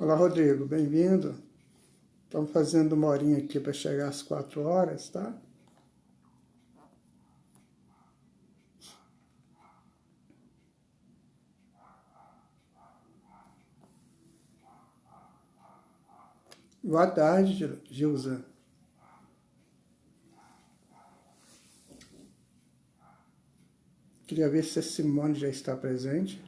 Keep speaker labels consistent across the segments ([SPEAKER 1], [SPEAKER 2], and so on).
[SPEAKER 1] Olá, Rodrigo, bem-vindo. Estamos fazendo uma horinha aqui para chegar às 4 horas, tá? Boa tarde, Gilza. Queria ver se a Simone já está presente.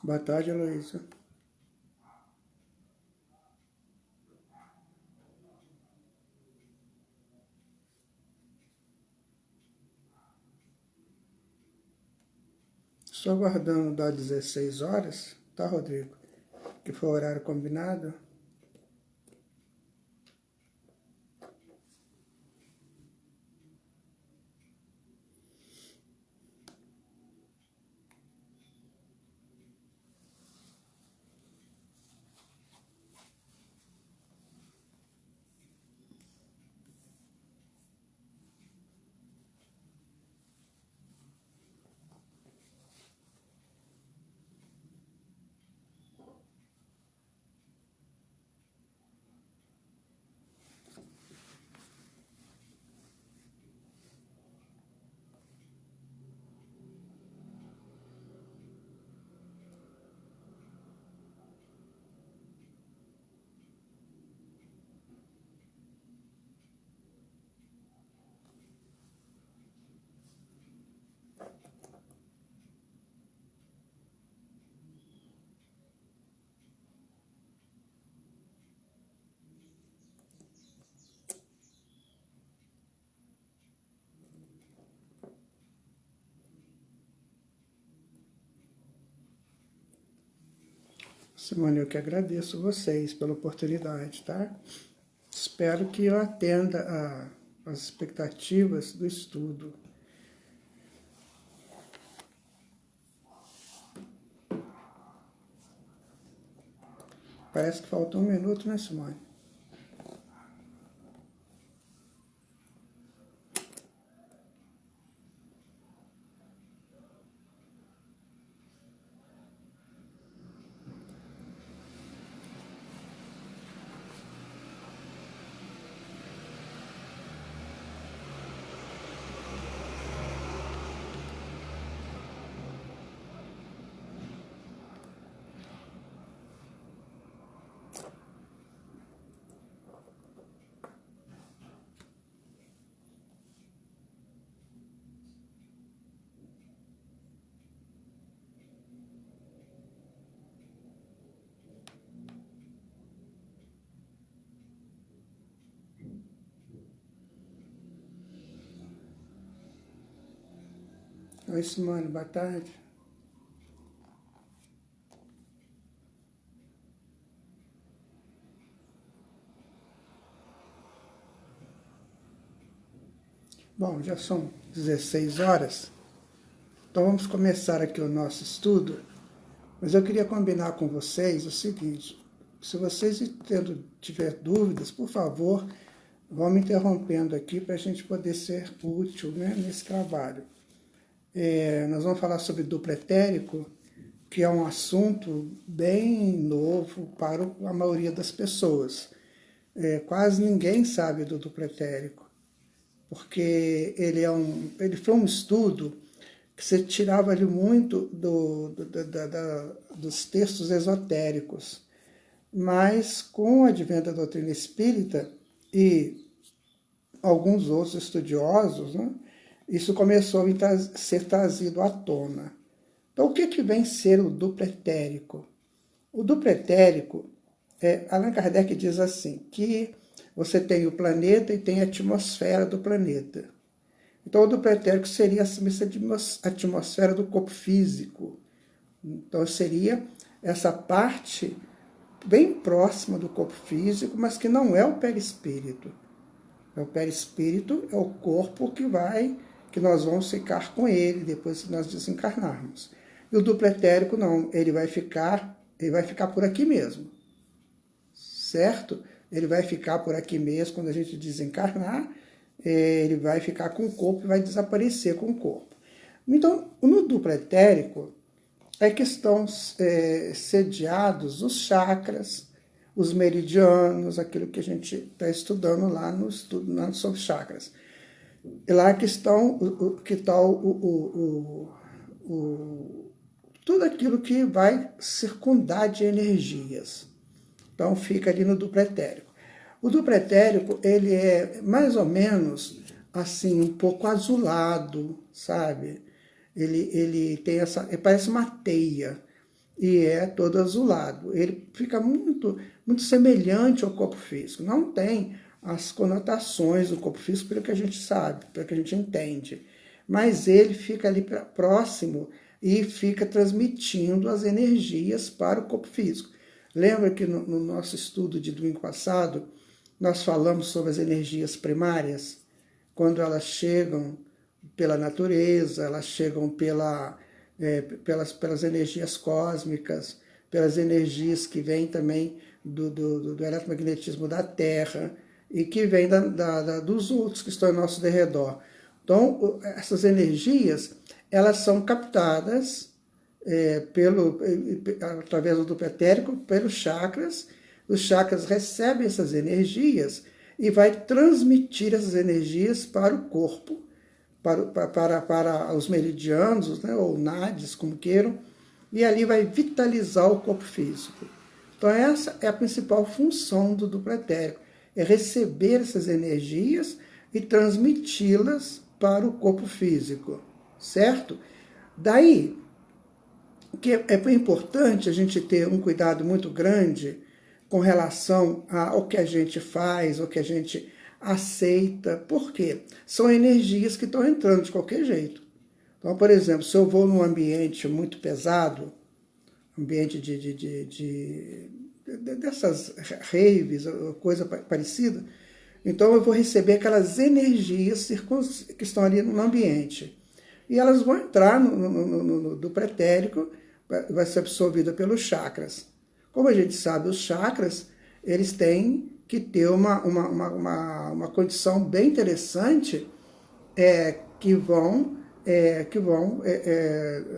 [SPEAKER 1] Boa tarde, Heloísa. Estou aguardando das 16 horas, tá, Rodrigo? Que foi o horário combinado. Simone, eu que agradeço vocês pela oportunidade, tá? Espero que eu atenda às expectativas do estudo. Parece que faltou 1 minuto, né, Simone? Oi, Simone, boa tarde. Bom, já são 16 horas, então vamos começar aqui o nosso estudo, mas eu queria combinar com vocês o seguinte: se vocês tiver dúvidas, por favor, Vamos interrompendo aqui para a gente poder ser útil, né, nesse trabalho. Nós vamos falar sobre duplo etérico, que é um assunto bem novo para a maioria das pessoas. Quase ninguém sabe do duplo etérico, porque ele foi um estudo que você tirava ali muito dos textos esotéricos. Mas com o advento da doutrina espírita e alguns outros estudiosos, né, isso começou a ser trazido à tona. Então, o que vem ser o duplo etérico? O duplo etérico, Allan Kardec diz assim, que você tem o planeta e tem a atmosfera do planeta. Então, o duplo etérico seria a atmosfera do corpo físico. Então, seria essa parte bem próxima do corpo físico, mas que não é o perispírito. O perispírito é o corpo que nós vamos ficar com ele depois que nós desencarnarmos. E o duplo etérico não, ele vai ficar por aqui mesmo, certo? Ele vai ficar por aqui mesmo quando a gente desencarnar, ele vai ficar com o corpo e vai desaparecer com o corpo. Então, no duplo etérico é que estão sediados os chakras, os meridianos, aquilo que a gente está estudando lá no estudo sobre chakras. É lá que estão tudo aquilo que vai circundar de energias. Então fica ali no duplo etérico. O duplo etérico, ele é mais ou menos assim, um pouco azulado, sabe? Ele tem ele parece uma teia e é todo azulado. Ele fica muito, muito semelhante ao corpo físico. Não tem as conotações do corpo físico pelo que a gente sabe, pelo que a gente entende. Mas ele fica ali próximo e fica transmitindo as energias para o corpo físico. Lembra que no nosso estudo de domingo passado, nós falamos sobre as energias primárias? Quando elas chegam pela natureza, elas chegam pelas energias cósmicas, pelas energias que vêm também do eletromagnetismo da Terra e que vêm dos outros que estão ao nosso derredor. Então, essas energias, elas são captadas através do duplo etérico, pelos chakras. Os chakras recebem essas energias e vai transmitir essas energias para o corpo, para os meridianos, né, ou nadis, como queiram, e ali vai vitalizar o corpo físico. Então essa é a principal função do duplo etérico, é receber essas energias e transmiti-las para o corpo físico, certo? Daí que é importante a gente ter um cuidado muito grande com relação ao que a gente faz, ao que a gente aceita. Por quê? São energias que estão entrando de qualquer jeito. Então, por exemplo, se eu vou num ambiente muito pesado, ambiente dessas raves, coisa parecida, então eu vou receber aquelas energias que estão ali no ambiente. E elas vão entrar no duplo etérico, vai ser absorvida pelos chakras. Como a gente sabe, os chakras, eles têm que ter uma condição bem interessante que vão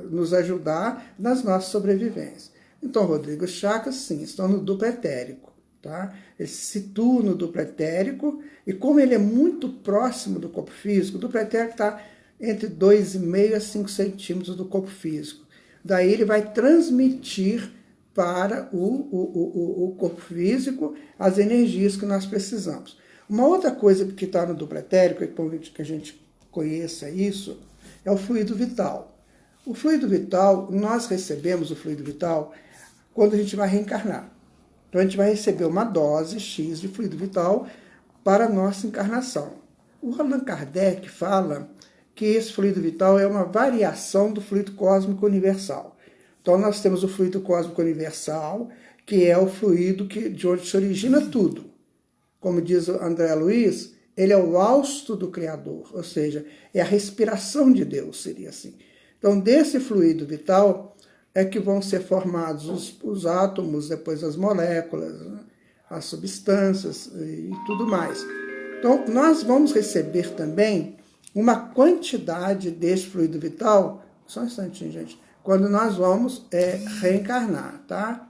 [SPEAKER 1] nos ajudar nas nossas sobrevivências. Então, Rodrigo, os chakras, sim, estão no duplo etérico. Tá? Ele se situa no duplo etérico e como ele é muito próximo do corpo físico, o duplo etérico está entre 2,5 a 5 centímetros do corpo físico. Daí ele vai transmitir para o corpo físico as energias que nós precisamos. Uma outra coisa que está no duplo etérico, que a gente conheça isso, é o fluido vital. O fluido vital, nós recebemos o fluido vital quando a gente vai reencarnar. Então a gente vai receber uma dose X de fluido vital para a nossa encarnação. O Allan Kardec fala que esse fluido vital é uma variação do fluido cósmico universal. Então nós temos o fluido cósmico universal, que é o fluido de onde se origina tudo. Como diz o André Luiz, ele é o hausto do Criador, ou seja, é a respiração de Deus, seria assim. Então desse fluido vital é que vão ser formados os átomos, depois as moléculas, né, as substâncias e tudo mais. Então, nós vamos receber também uma quantidade desse fluido vital, só um instantinho, gente, quando nós vamos reencarnar, tá?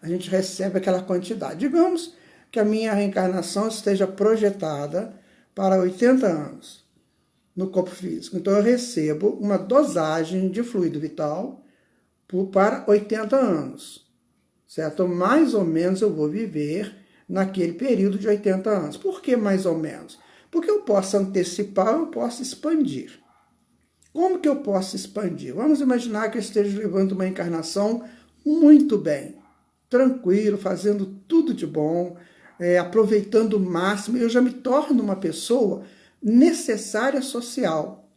[SPEAKER 1] A gente recebe aquela quantidade. Digamos que a minha reencarnação esteja projetada para 80 anos no corpo físico. Então, eu recebo uma dosagem de fluido vital para 80 anos, certo? Mais ou menos eu vou viver naquele período de 80 anos. Por que mais ou menos? Porque eu posso antecipar, eu posso expandir. Como que eu posso expandir? Vamos imaginar que eu esteja levando uma encarnação muito bem, tranquilo, fazendo tudo de bom, aproveitando o máximo, eu já me torno uma pessoa necessária social.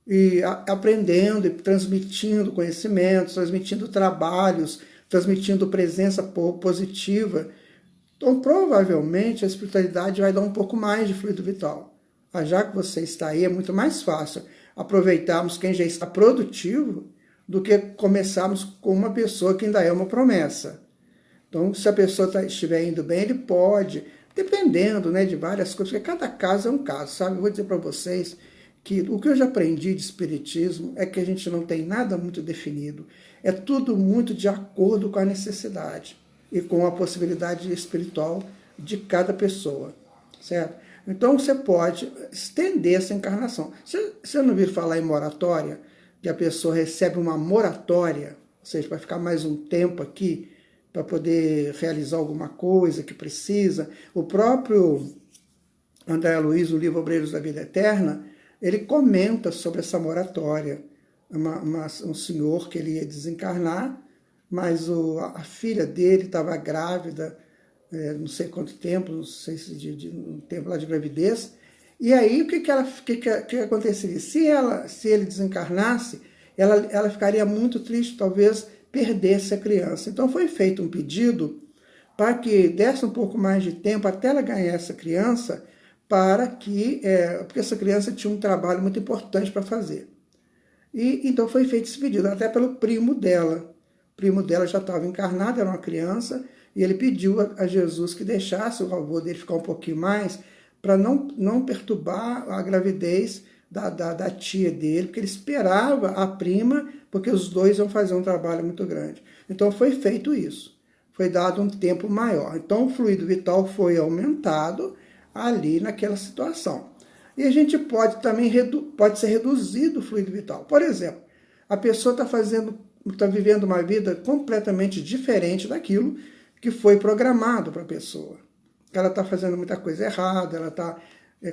[SPEAKER 1] E aprendendo e transmitindo conhecimentos, transmitindo trabalhos, transmitindo presença positiva. Então, provavelmente, a espiritualidade vai dar um pouco mais de fluido vital. Mas já que você está aí, é muito mais fácil aproveitarmos quem já está produtivo do que começarmos com uma pessoa que ainda é uma promessa. Então, se a pessoa estiver indo bem, ele pode, dependendo, né, de várias coisas, porque cada caso é um caso, sabe? Eu vou dizer para vocês que o que eu já aprendi de espiritismo é que a gente não tem nada muito definido. É tudo muito de acordo com a necessidade e com a possibilidade espiritual de cada pessoa, certo? Então, você pode estender essa encarnação. Você não ouviu falar em moratória? Que a pessoa recebe uma moratória, ou seja, vai ficar mais um tempo aqui para poder realizar alguma coisa que precisa. O próprio André Luiz, no livro Obreiros da Vida Eterna, ele comenta sobre essa moratória. Um senhor que ele ia desencarnar, mas a filha dele estava grávida, não sei quanto tempo, não sei se de um tempo lá de gravidez. E aí, o que aconteceria? Se ele desencarnasse, ela ficaria muito triste, talvez perdesse a criança. Então, foi feito um pedido para que desse um pouco mais de tempo até ela ganhar essa criança, porque essa criança tinha um trabalho muito importante para fazer. E então foi feito esse pedido, até pelo primo dela. O primo dela já estava encarnado, era uma criança, e ele pediu a Jesus que deixasse o avô dele ficar um pouquinho mais, para não perturbar a gravidez da tia dele, porque ele esperava a prima, porque os dois iam fazer um trabalho muito grande. Então foi feito isso, foi dado um tempo maior. Então o fluido vital foi aumentado ali naquela situação. E a gente pode também pode ser reduzido o fluido vital. Por exemplo, a pessoa está vivendo uma vida completamente diferente daquilo que foi programado para a pessoa. Ela está fazendo muita coisa errada, ela está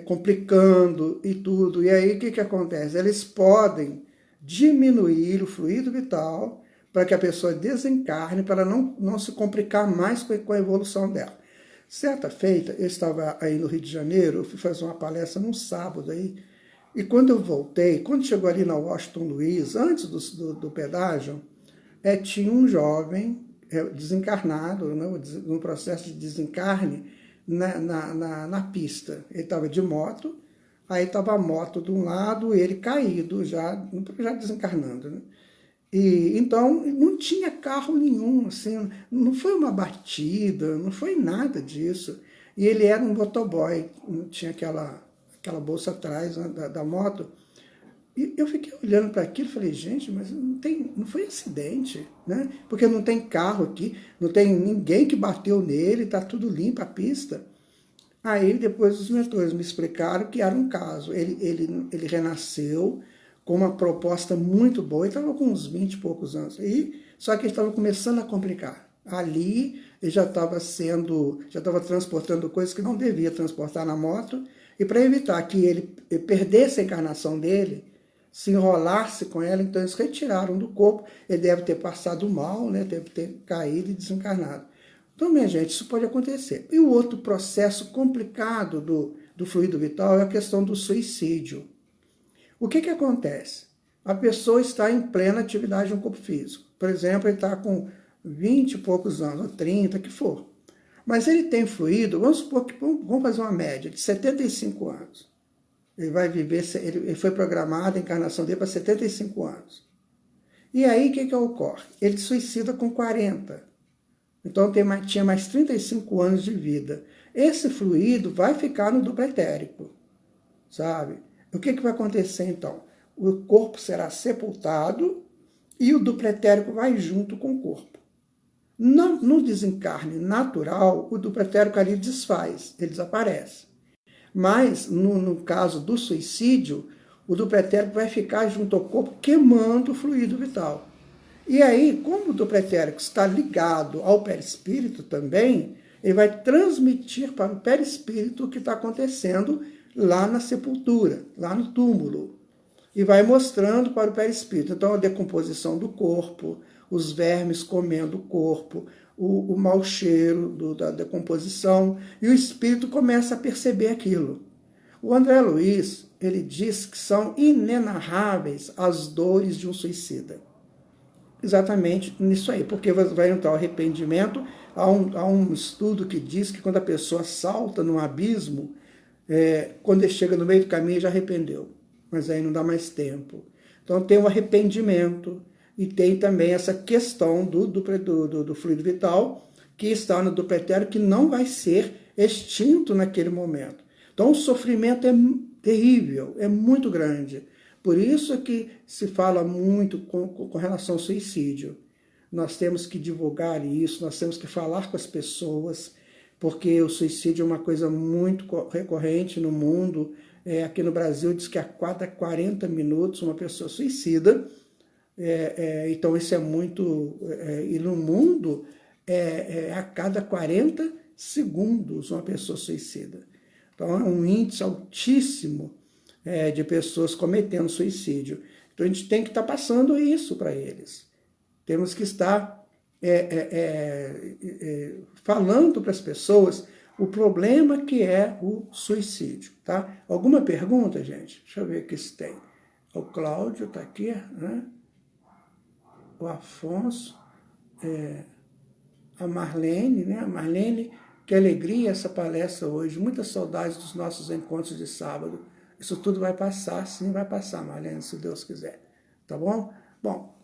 [SPEAKER 1] complicando e tudo. E aí o que acontece? Eles podem diminuir o fluido vital para que a pessoa desencarne, para não se complicar mais com a evolução dela. Certa feita, eu estava aí no Rio de Janeiro, eu fui fazer uma palestra num sábado aí, e quando eu voltei, quando chegou ali na Washington Luiz, antes do pedágio, tinha um jovem desencarnado, né, no processo de desencarne, na pista. Ele estava de moto, aí estava a moto de um lado, ele caído, já desencarnando, né? E então não tinha carro nenhum, assim, não foi uma batida, não foi nada disso. E ele era um motoboy, tinha aquela bolsa atrás, né, da moto. E eu fiquei olhando para aquilo e falei, gente, mas não foi acidente, né? Porque não tem carro aqui, não tem ninguém que bateu nele, está tudo limpo a pista. Aí depois os mentores me explicaram que era um caso. Ele renasceu com uma proposta muito boa, ele estava com uns 20 e poucos anos. Só que ele estava começando a complicar. Ali ele já estava transportando coisas que não devia transportar na moto, e para evitar que ele perdesse a encarnação dele, se enrolasse com ela, então eles retiraram do corpo. Ele deve ter passado mal, né? Deve ter caído e desencarnado. Então, minha gente, isso pode acontecer. E o outro processo complicado do fluido vital é a questão do suicídio. O que acontece? A pessoa está em plena atividade no corpo físico. Por exemplo, ele está com 20 e poucos anos, ou 30, que for. Mas ele tem fluido, vamos supor que vamos fazer uma média de 75 anos. Ele vai viver, ele foi programado a encarnação dele para 75 anos. E aí, o que ocorre? Ele suicida com 40. Então, tinha mais 35 anos de vida. esse fluido vai ficar no duplo etérico, sabe? O que vai acontecer então? O corpo será sepultado e o duplo etérico vai junto com o corpo. No desencarne natural, o duplo etérico ali desfaz, ele desaparece. Mas, no caso do suicídio, o duplo etérico vai ficar junto ao corpo queimando o fluido vital. E aí, como o duplo etérico está ligado ao perispírito também, ele vai transmitir para o perispírito o que está acontecendo lá na sepultura, lá no túmulo. E vai mostrando para o perispírito. Então, a decomposição do corpo, os vermes comendo o corpo, o mau cheiro da decomposição, e o espírito começa a perceber aquilo. O André Luiz, ele diz que são inenarráveis as dores de um suicida. Exatamente nisso aí, porque vai entrar o arrependimento. Há um estudo que diz que quando a pessoa salta num abismo, quando ele chega no meio do caminho, já arrependeu, mas aí não dá mais tempo. Então tem o arrependimento e tem também essa questão do fluido vital que está no duplo etérico, que não vai ser extinto naquele momento. Então o sofrimento é terrível, é muito grande. Por isso que se fala muito com relação ao suicídio. Nós temos que divulgar isso, nós temos que falar com as pessoas, porque o suicídio é uma coisa muito recorrente no mundo. Aqui no Brasil diz que a cada 40 minutos uma pessoa suicida. Então isso é muito... e no mundo a cada 40 segundos uma pessoa suicida. Então é um índice altíssimo de pessoas cometendo suicídio. Então a gente tem que estar passando isso para eles. Temos que estar falando para as pessoas o problema que é o suicídio. Tá? Alguma pergunta, gente? Deixa eu ver aqui se tem. O Cláudio está aqui, né? O Afonso, a Marlene, né? A Marlene, que alegria essa palestra hoje. Muitas saudades dos nossos encontros de sábado. Isso tudo vai passar, sim, vai passar, Marlene, se Deus quiser. Tá bom? Bom,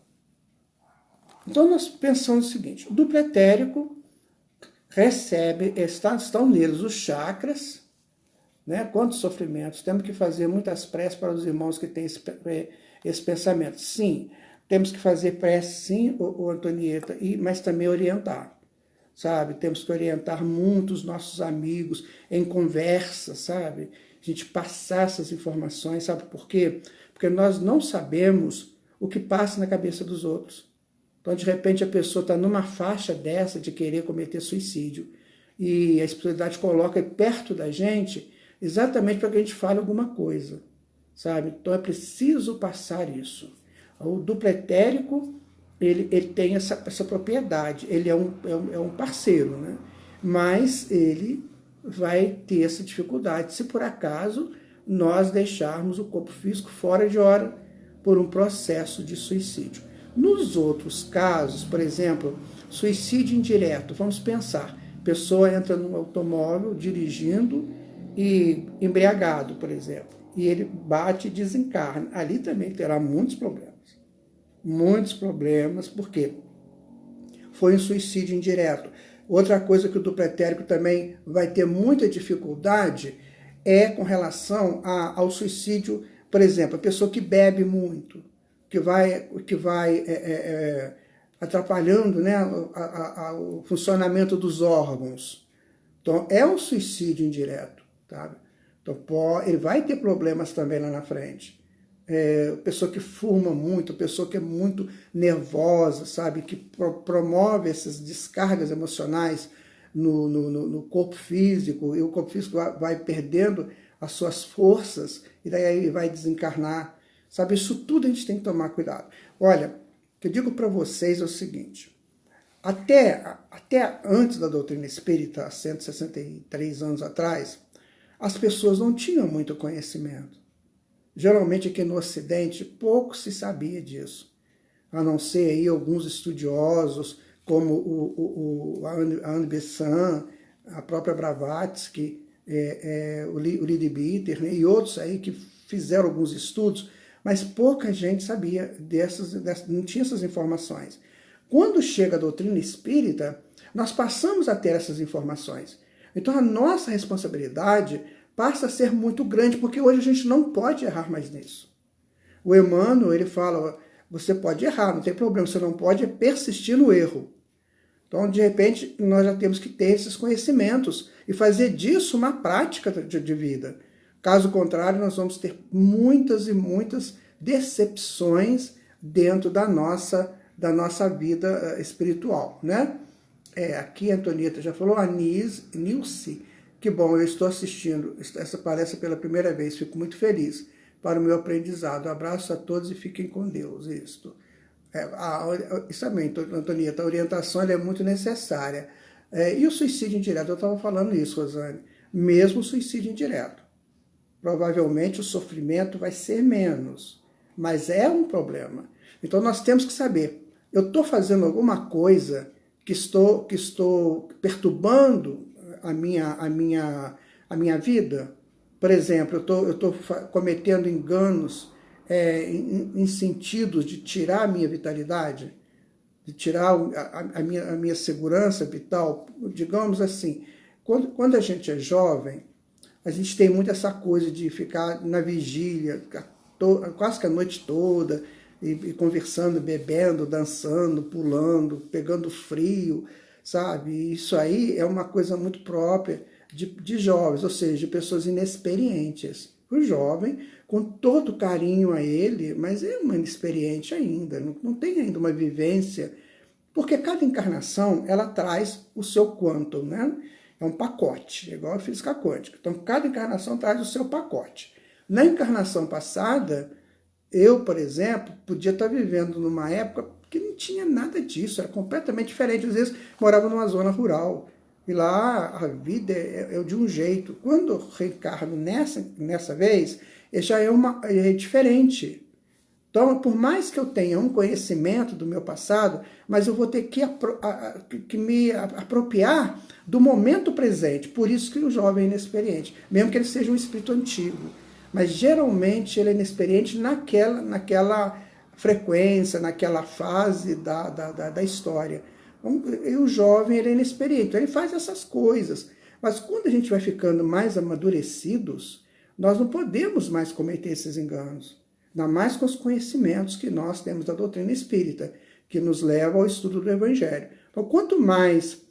[SPEAKER 1] então nós pensamos o seguinte: o duplo etérico recebe, estão neles os chakras, né? Quantos sofrimentos? Temos que fazer muitas preces para os irmãos que têm esse pensamento. Sim, temos que fazer prece, sim, Antonieta, mas também orientar, sabe? Temos que orientar muito os nossos amigos em conversa, sabe? A gente passar essas informações, sabe por quê? Porque nós não sabemos o que passa na cabeça dos outros. Então, de repente, a pessoa está numa faixa dessa de querer cometer suicídio e a espiritualidade coloca perto da gente exatamente para que a gente fale alguma coisa, sabe? Então, é preciso passar isso. O duplo etérico, ele tem essa propriedade, ele é um parceiro, né? Mas ele vai ter essa dificuldade se por acaso nós deixarmos o corpo físico fora de hora por um processo de suicídio. Nos outros casos, por exemplo, suicídio indireto, vamos pensar, a pessoa entra num automóvel dirigindo e embriagado, por exemplo, e ele bate e desencarna. Ali também terá muitos problemas, porque foi um suicídio indireto. Outra coisa que o duplo etérico também vai ter muita dificuldade é com relação ao suicídio, por exemplo, a pessoa que bebe muito, que vai atrapalhando, né, o funcionamento dos órgãos. Então, é um suicídio indireto, tá? Então, ele vai ter problemas também lá na frente. Pessoa que fuma muito, pessoa que é muito nervosa, sabe, que promove essas descargas emocionais no corpo físico, e o corpo físico vai perdendo as suas forças, e daí vai desencarnar, sabe, isso tudo a gente tem que tomar cuidado. Olha, o que eu digo para vocês é o seguinte: até antes da doutrina espírita, há 163 anos atrás, as pessoas não tinham muito conhecimento. Geralmente aqui no Ocidente pouco se sabia disso, a não ser aí alguns estudiosos como a Anne Besant, a própria Blavatsky, o Leadbeater, né, e outros aí que fizeram alguns estudos, mas pouca gente sabia não tinha essas informações. Quando chega a doutrina espírita, nós passamos a ter essas informações. Então a nossa responsabilidade passa a ser muito grande, porque hoje a gente não pode errar mais nisso. O Emmanuel, ele fala, você pode errar, não tem problema, você não pode persistir no erro. Então, de repente, nós já temos que ter esses conhecimentos e fazer disso uma prática de vida. Caso contrário, nós vamos ter muitas e muitas decepções dentro da nossa vida espiritual, né? Aqui a Antonieta já falou, a Nilce, que bom, eu estou assistindo essa palestra pela primeira vez, fico muito feliz para o meu aprendizado. Abraço a todos e fiquem com Deus. Isso também, Antonieta, a orientação é muito necessária. E o suicídio indireto, eu estava falando isso, Rosane, mesmo o suicídio indireto. Provavelmente o sofrimento vai ser menos, mas é um problema. Então nós temos que saber, eu estou fazendo alguma coisa que estou perturbando a minha vida? Por exemplo, eu estou cometendo enganos em sentidos de tirar a minha vitalidade, de tirar a minha segurança vital. Digamos assim, quando a gente é jovem, a gente tem muito essa coisa de ficar na vigília, quase que a noite toda, e conversando, bebendo, dançando, pulando, pegando frio, sabe? Isso aí é uma coisa muito própria de jovens, ou seja, de pessoas inexperientes. O jovem, com todo carinho a ele, mas é uma inexperiente ainda, não tem ainda uma vivência, porque cada encarnação, ela traz o seu quantum, né? É um pacote, igual a física quântica. Então, cada encarnação traz o seu pacote. Na encarnação passada, eu, por exemplo, podia estar vivendo numa época que não tinha nada disso, era completamente diferente. Às vezes, morava numa zona rural, e lá a vida é de um jeito. Quando eu reencarno nessa vez, já é diferente. Então, por mais que eu tenha um conhecimento do meu passado, mas eu vou ter que me apropriar do momento presente. Por isso que o jovem é inexperiente, mesmo que ele seja um espírito antigo. Mas geralmente ele é inexperiente naquela frequência, naquela fase da história. E o jovem ele é inexperiente, então ele faz essas coisas. Mas quando a gente vai ficando mais amadurecidos, nós não podemos mais cometer esses enganos. Ainda mais com os conhecimentos que nós temos da doutrina espírita, que nos leva ao estudo do Evangelho. Então, quanto mais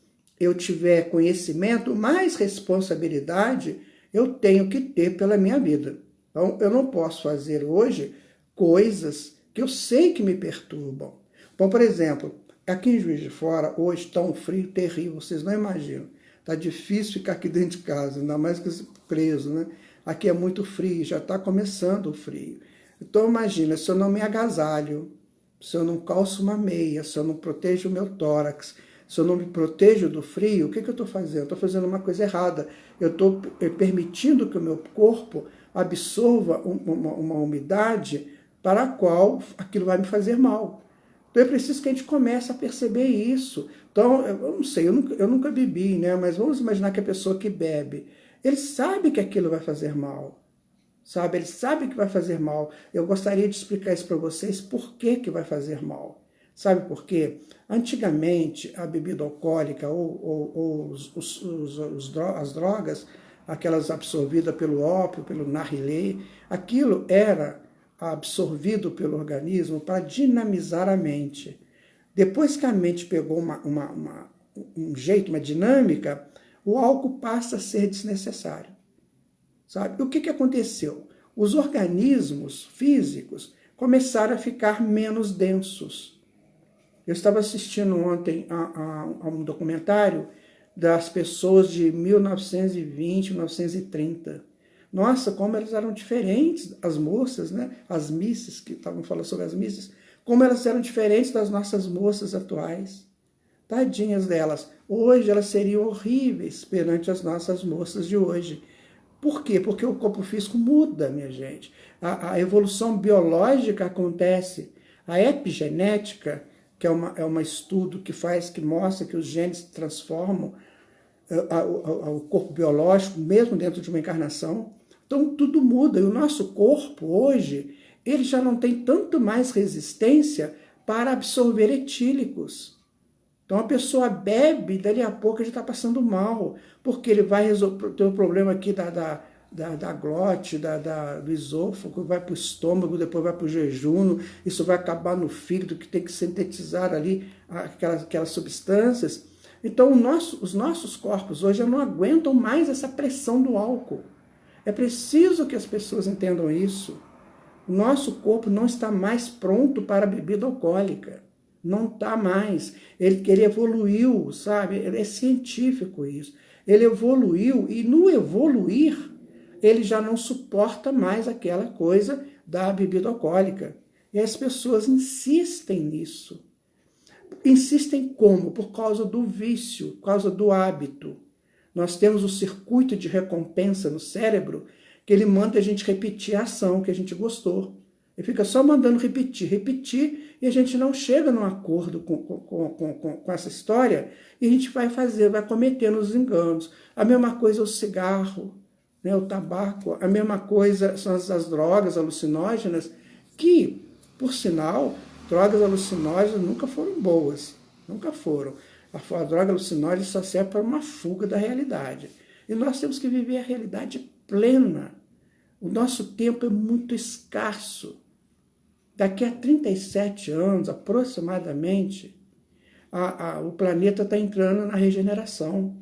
[SPEAKER 1] eu tiver conhecimento, mais responsabilidade eu tenho que ter pela minha vida. Então, eu não posso fazer hoje coisas que eu sei que me perturbam. Bom, por exemplo, aqui em Juiz de Fora, hoje está um frio terrível, vocês não imaginam. Está difícil ficar aqui dentro de casa, ainda mais que preso, né? Aqui é muito frio, já está começando o frio. Então, imagina, se eu não me agasalho, se eu não calço uma meia, se eu não protejo o meu tórax, se eu não me protejo do frio, o que eu estou fazendo? Eu estou fazendo uma coisa errada. Eu estou permitindo que o meu corpo absorva uma umidade para a qual aquilo vai me fazer mal. Então, é preciso que a gente comece a perceber isso. Então, eu não sei, eu nunca bebi, né? Mas vamos imaginar que a pessoa que bebe, ele sabe que aquilo vai fazer mal. Sabe? Ele sabe que vai fazer mal. Eu gostaria de explicar isso para vocês, por que vai fazer mal. Sabe por quê? Antigamente, a bebida alcoólica ou as drogas, aquelas absorvidas pelo ópio, pelo narguilé, aquilo era absorvido pelo organismo para dinamizar a mente. Depois que a mente pegou um jeito, uma dinâmica, o álcool passa a ser desnecessário. Sabe? O que aconteceu? Os organismos físicos começaram a ficar menos densos. Eu estava assistindo ontem a um documentário das pessoas de 1920, 1930. Nossa, como elas eram diferentes, as moças, né? As misses, que estavam falando sobre as misses, como elas eram diferentes das nossas moças atuais. Tadinhas delas. Hoje elas seriam horríveis perante as nossas moças de hoje. Por quê? Porque o corpo físico muda, minha gente. A evolução biológica acontece. A epigenética, que é um estudo que mostra que os genes transformam o corpo biológico, mesmo dentro de uma encarnação. Então, tudo muda. E o nosso corpo, hoje, ele já não tem tanto mais resistência para absorver etílicos. Então a pessoa bebe, dali a pouco ele está passando mal, porque ele vai ter o problema aqui da glote, do esôfago, vai para o estômago, depois vai para o jejum, isso vai acabar no fígado, que tem que sintetizar ali aquelas substâncias. Então os nossos corpos hoje não aguentam mais essa pressão do álcool. É preciso que as pessoas entendam isso. O nosso corpo não está mais pronto para a bebida alcoólica. Não está mais. Ele evoluiu, sabe? É científico isso. Ele evoluiu e no evoluir, ele já não suporta mais aquela coisa da bebida alcoólica. E as pessoas insistem nisso. Insistem como? Por causa do vício, por causa do hábito. Nós temos o circuito de recompensa no cérebro que ele manda a gente repetir a ação que a gente gostou. Ele fica só mandando repetir, e a gente não chega num acordo com essa história, e a gente vai cometendo os enganos. A mesma coisa é o cigarro, né, o tabaco, a mesma coisa são as drogas alucinógenas, que, por sinal, drogas alucinógenas nunca foram boas, nunca foram. A droga alucinógena só serve para uma fuga da realidade. E nós temos que viver a realidade plena. O nosso tempo é muito escasso. Daqui a 37 anos, aproximadamente, o planeta está entrando na regeneração.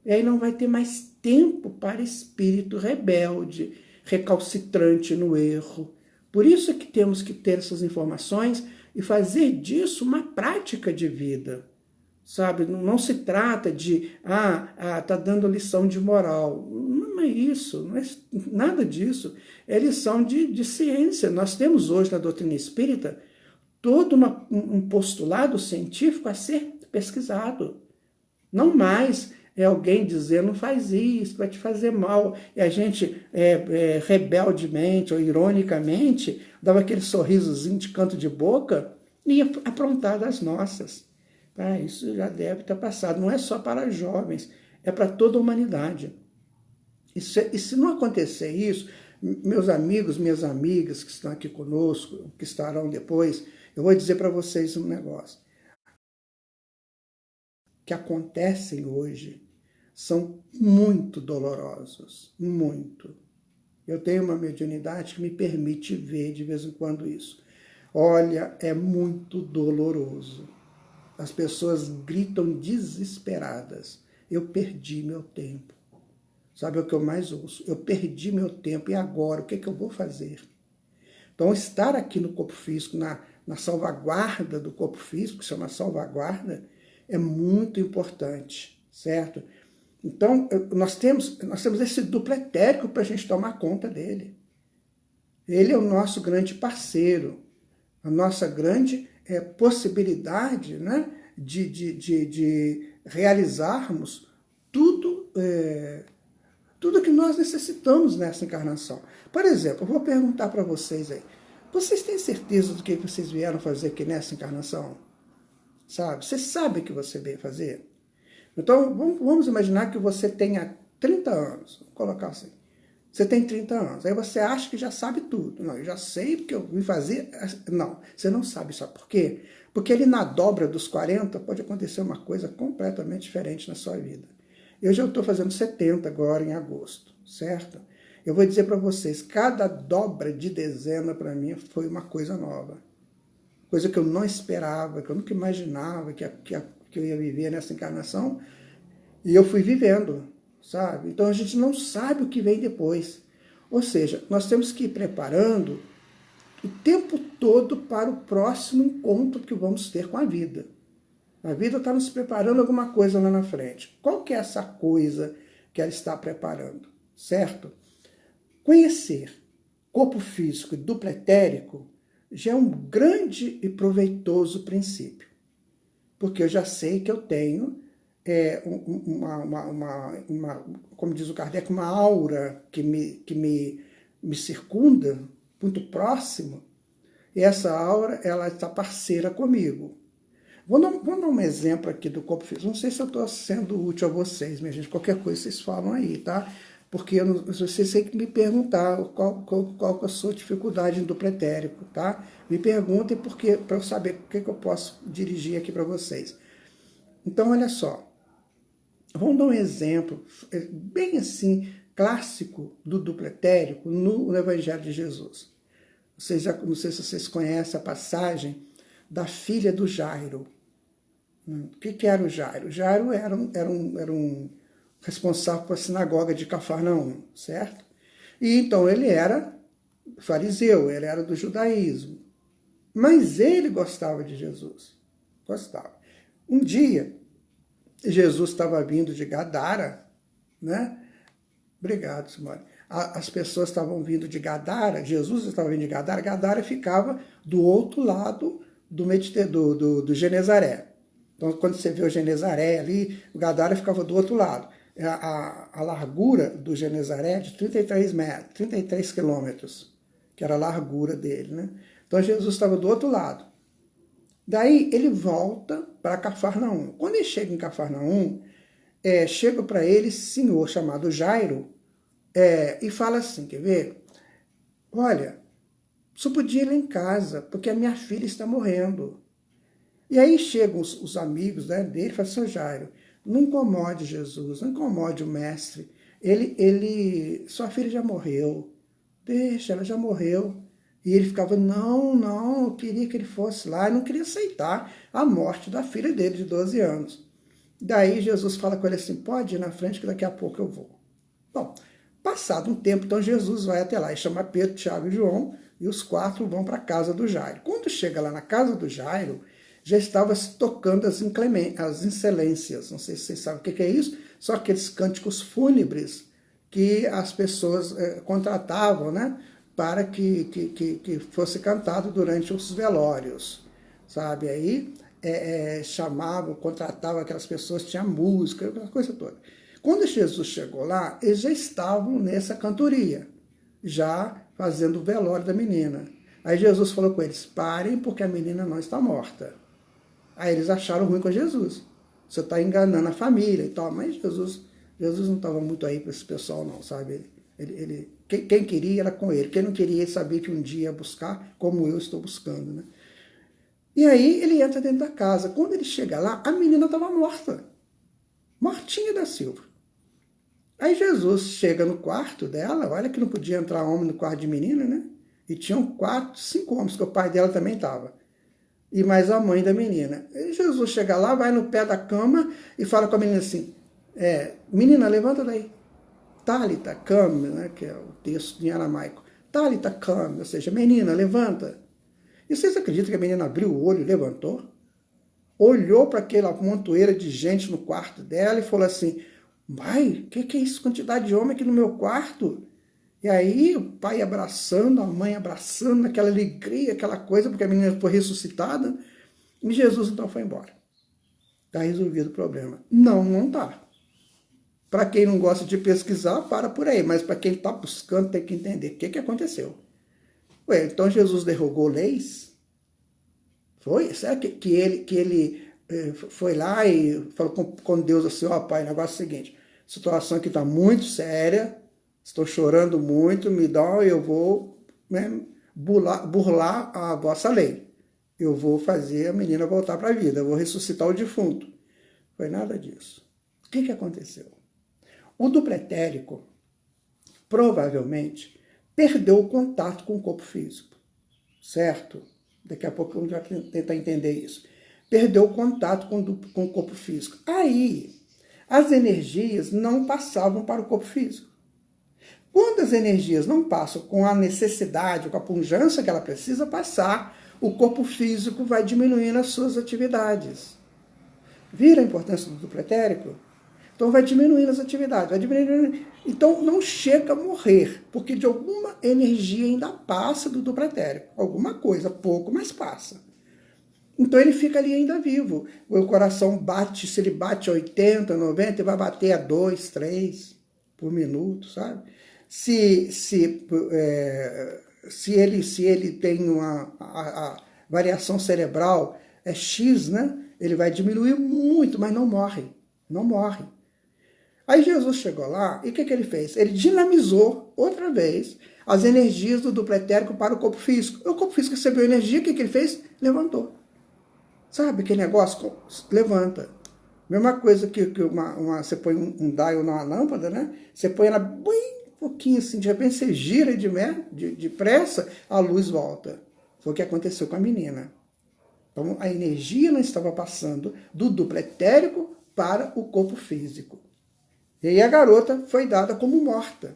[SPEAKER 1] E aí não vai ter mais tempo para espírito rebelde, recalcitrante no erro. Por isso é que temos que ter essas informações e fazer disso uma prática de vida. Sabe, não se trata de, tá dando lição de moral. Não é isso, não é nada disso. É lição de ciência. Nós temos hoje na doutrina espírita todo um postulado científico a ser pesquisado. Não mais é alguém dizer, não faz isso, vai te fazer mal. E a gente, rebeldemente ou ironicamente, dava aquele sorrisozinho de canto de boca e ia aprontar das nossas. Isso já deve ter passado. Não é só para jovens, é para toda a humanidade. E se não acontecer isso, meus amigos, minhas amigas que estão aqui conosco, que estarão depois, eu vou dizer para vocês um negócio. Que acontecem hoje são muito dolorosos, muito. Eu tenho uma mediunidade que me permite ver de vez em quando isso. Olha, é muito doloroso. As pessoas gritam desesperadas. Eu perdi meu tempo. Sabe o que eu mais ouço? Eu perdi meu tempo e agora? O que é que eu vou fazer? Então, estar aqui no corpo físico, na salvaguarda do corpo físico, que chama salvaguarda, é muito importante, certo? Então, nós temos esse duplo etérico para a gente tomar conta dele. Ele é o nosso grande parceiro, a nossa grande possibilidade, né, de realizarmos tudo que nós necessitamos nessa encarnação. Por exemplo, eu vou perguntar para vocês aí, vocês têm certeza do que vocês vieram fazer aqui nessa encarnação? Sabe? Você sabe o que você veio fazer? Então, vamos imaginar que você tenha 30 anos, vou colocar assim. Você tem 30 anos, aí você acha que já sabe tudo. Não, eu já sei porque eu vim fazer. Não, você não sabe, sabe por quê? Porque ali na dobra dos 40 pode acontecer uma coisa completamente diferente na sua vida. Eu já estou fazendo 70 agora em agosto, certo? Eu vou dizer para vocês, cada dobra de dezena para mim foi uma coisa nova. Coisa que eu não esperava, que eu nunca imaginava que eu ia viver nessa encarnação. E eu fui vivendo, sabe? Então a gente não sabe o que vem depois. Ou seja, nós temos que ir preparando o tempo todo para o próximo encontro que vamos ter com a vida. A vida está nos preparando alguma coisa lá na frente. Qual que é essa coisa que ela está preparando, certo? Conhecer corpo físico e duplo etérico já é um grande e proveitoso princípio. Porque eu já sei que eu tenho como diz o Kardec, uma aura que me circunda, muito próximo, e essa aura, ela está parceira comigo. Vou dar um exemplo aqui do corpo físico. Não sei se eu estou sendo útil a vocês, minha gente. Qualquer coisa vocês falam aí, tá? Porque vocês têm que me perguntar qual é a sua dificuldade do pretérico, tá? Me perguntem para eu saber o que eu posso dirigir aqui para vocês. Então, olha só, vamos dar um exemplo bem assim, clássico do duplo etérico no Evangelho de Jesus. Não sei se vocês conhecem a passagem da filha do Jairo. O que era o Jairo? O Jairo era um responsável pela sinagoga de Cafarnaum, certo? E então ele era fariseu, ele era do judaísmo. Mas ele gostava de Jesus. Gostava. Um dia, Jesus estava vindo de Gadara, né? Obrigado, Simone. As pessoas estavam vindo de Gadara, Jesus estava vindo de Gadara, Gadara ficava do outro lado do Genezaré. Então, quando você vê o Genezaré ali, o Gadara ficava do outro lado. A largura do Genezaré é de 33 quilômetros, que era a largura dele, né? Então, Jesus estava do outro lado. Daí, ele volta para Cafarnaum. Quando ele chega em Cafarnaum, chega para ele esse senhor chamado Jairo, e fala assim, quer ver? Olha, só podia ir lá em casa, porque a minha filha está morrendo. E aí chegam os amigos, né, dele e falam, seu Jairo, não incomode Jesus, não incomode o mestre. Sua filha já morreu. Deixa, ela já morreu. E ele ficava, não, eu queria que ele fosse lá. Eu não queria aceitar a morte da filha dele de 12 anos. Daí Jesus fala com ele assim, pode ir na frente que daqui a pouco eu vou. Bom, passado um tempo, então Jesus vai até lá e chama Pedro, Tiago e João, e os 4 vão para a casa do Jairo. Quando chega lá na casa do Jairo, já estava se tocando as incelências. Não sei se vocês sabem o que é isso, são aqueles cânticos fúnebres que as pessoas contratavam, né, para que fosse cantado durante os velórios, sabe? Aí chamavam, contratavam aquelas pessoas, tinha música, aquela coisa toda. Quando Jesus chegou lá, eles já estavam nessa cantoria, já fazendo o velório da menina. Aí Jesus falou com eles, parem porque a menina não está morta. Aí eles acharam ruim com Jesus. Você está enganando a família e tal. Mas Jesus não estava muito aí para esse pessoal não, sabe? Quem queria era com ele. Quem não queria, ele sabia que um dia ia buscar, como eu estou buscando, né? E aí ele entra dentro da casa. Quando ele chega lá, a menina estava morta. Mortinha da Silva. Aí Jesus chega no quarto dela, olha que não podia entrar homem no quarto de menina, né? E tinham 4, 5 homens, que o pai dela também estava. E mais a mãe da menina. E Jesus chega lá, vai no pé da cama e fala com a menina assim, menina, levanta daí. Talita come, né, que é o texto em aramaico. Talita come, ou seja, menina, levanta. E vocês acreditam que a menina abriu o olho e levantou? Olhou para aquela montoeira de gente no quarto dela e falou assim, mãe, o que é isso? Quantidade de homem aqui no meu quarto? E aí o pai abraçando, a mãe abraçando, aquela alegria, aquela coisa, porque a menina foi ressuscitada. E Jesus então foi embora. Está resolvido o problema. Não está. Para quem não gosta de pesquisar, para por aí. Mas para quem está buscando, tem que entender o que aconteceu. Ué, então Jesus derrogou leis? Foi? Será que ele foi lá e falou com Deus assim, ó pai, o negócio é o seguinte, a situação aqui está muito séria, estou chorando muito, me dá, eu vou, né, burlar a vossa lei. Eu vou fazer a menina voltar para a vida, eu vou ressuscitar o defunto. Foi nada disso. O que aconteceu? O duplo etérico, provavelmente, perdeu o contato com o corpo físico, certo? Daqui a pouco eu já vou tentar entender isso. Perdeu o contato com o corpo físico. Aí, as energias não passavam para o corpo físico. Quando as energias não passam com a necessidade, com a pujança que ela precisa passar, o corpo físico vai diminuindo as suas atividades. Vira a importância do duplo etérico? Então vai diminuindo as atividades, vai diminuindo. Então não chega a morrer, porque de alguma energia ainda passa do duplo etérico. Alguma coisa, pouco, mas passa. Então ele fica ali ainda vivo. O coração bate, se ele bate a 80, 90, ele vai bater a 2, 3 por minuto, sabe? Se ele tem a variação cerebral é X, né? Ele vai diminuir muito, mas não morre. Não morre. Aí Jesus chegou lá e o que ele fez? Ele dinamizou outra vez as energias do duplo etérico para o corpo físico. O corpo físico recebeu energia, o que ele fez? Levantou. Sabe aquele negócio? Levanta. Mesma coisa que você põe um dial numa lâmpada, né? Você põe ela bem pouquinho assim, de repente você gira depressa, a luz volta. Foi o que aconteceu com a menina. Então, a energia não estava passando do duplo etérico para o corpo físico. E aí a garota foi dada como morta.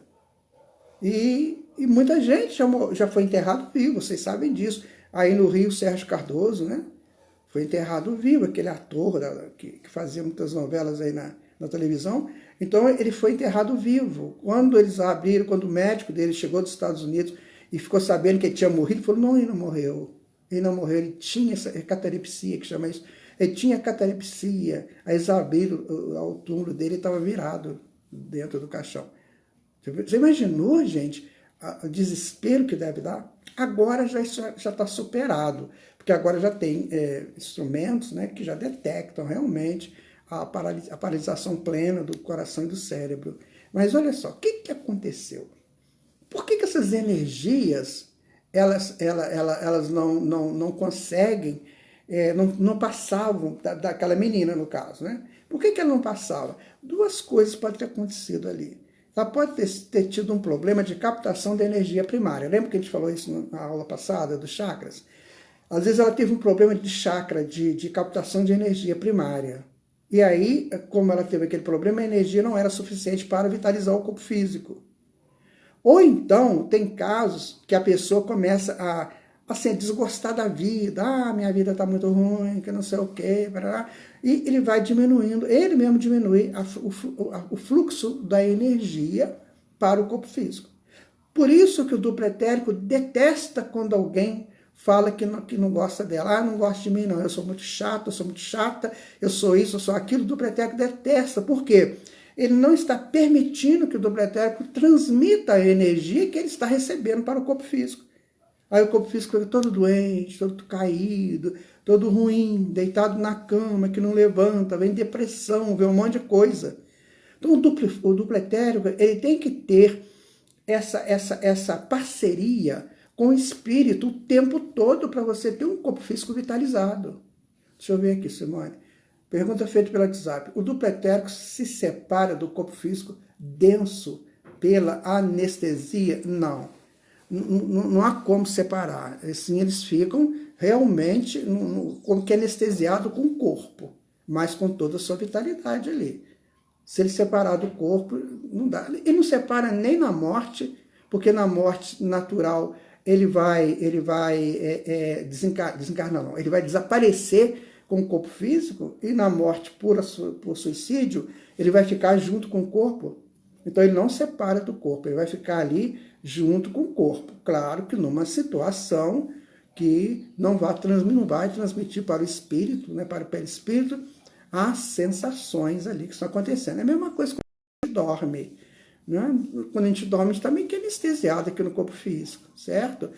[SPEAKER 1] E muita gente já foi enterrado vivo, vocês sabem disso. Aí no Rio, Sérgio Cardoso, né? Foi enterrado vivo, aquele ator que fazia muitas novelas aí na televisão. Então ele foi enterrado vivo. Quando eles abriram, quando o médico dele chegou dos Estados Unidos e ficou sabendo que ele tinha morrido, ele falou, não, ele não morreu. Ele não morreu, ele tinha essa catalepsia, que chama isso. Ele tinha catalepsia. Aí eles abriram o túmulo dele e estava virado dentro do caixão. Você imaginou, gente, o desespero que deve dar? Agora já está superado, porque agora já tem instrumentos, né, que já detectam realmente a paralisação plena do coração e do cérebro. Mas olha só, o que aconteceu? Por que essas energias elas não conseguem, não passavam daquela menina, no caso, né? Por que ela não passava? Duas coisas podem ter acontecido ali. Ela pode ter tido um problema de captação da energia primária. Lembra que a gente falou isso na aula passada, dos chakras? Às vezes ela teve um problema de chakra, de captação de energia primária. E aí, como ela teve aquele problema, a energia não era suficiente para vitalizar o corpo físico. Ou então, tem casos que a pessoa começa a assim, desgostar da vida. Ah, minha vida está muito ruim, que não sei o quê. E ele vai diminuindo, ele mesmo diminui o fluxo da energia para o corpo físico. Por isso que o duplo etérico detesta quando alguém fala que não gosta dela. Ah, não gosta de mim não, eu sou muito chato, eu sou muito chata, eu sou isso, eu sou aquilo. O duplo etérico detesta. Por quê? Ele não está permitindo que o duplo etérico transmita a energia que ele está recebendo para o corpo físico. Aí o corpo físico fica todo doente, todo caído, todo ruim, deitado na cama, que não levanta, vem depressão, vem um monte de coisa. Então o duplo etérico, ele tem que ter essa parceria com o espírito o tempo todo para você ter um corpo físico vitalizado. Deixa eu ver aqui, Simone. Pergunta feita pelo WhatsApp. O duplo etérico se separa do corpo físico denso pela anestesia? Não. Não há como separar. Assim, eles ficam realmente como que anestesiado com o corpo, mas com toda a sua vitalidade ali. Se ele separar do corpo, não dá. Ele não separa nem na morte, porque na morte natural ele vai desencarnar, não. Ele vai desaparecer com o corpo físico, e na morte por suicídio, ele vai ficar junto com o corpo. Então ele não separa do corpo, ele vai ficar ali junto com o corpo. Claro que numa situação que não vai transmitir para o espírito, né, para o perispírito, as sensações ali que estão acontecendo. É a mesma coisa quando a gente dorme. Né? Quando a gente dorme, a gente está meio que anestesiado aqui no corpo físico, certo?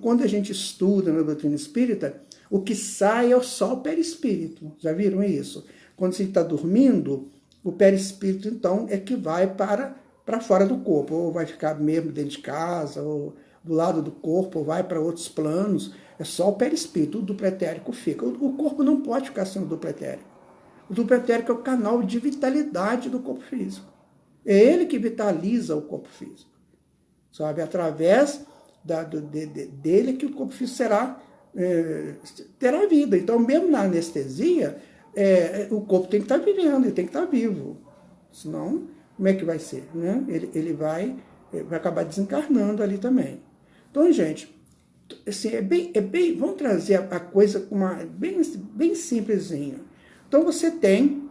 [SPEAKER 1] Quando a gente estuda na doutrina espírita, o que sai é só o perispírito. Já viram isso? Quando você está dormindo, o perispírito, então, é que vai para fora do corpo, ou vai ficar mesmo dentro de casa, ou do lado do corpo, ou vai para outros planos. É só o perispírito, o duplo etérico fica. O corpo não pode ficar sem o duplo etérico. O duplo etérico é o canal de vitalidade do corpo físico. É ele que vitaliza o corpo físico. Sabe? Através dele que o corpo físico terá vida. Então, mesmo na anestesia, o corpo tem que estar vivendo, ele tem que estar vivo. Senão, como é que vai ser? Né? Ele vai acabar desencarnando ali também. Então, gente, assim, vamos trazer a coisa bem simplesinha. Então, você tem,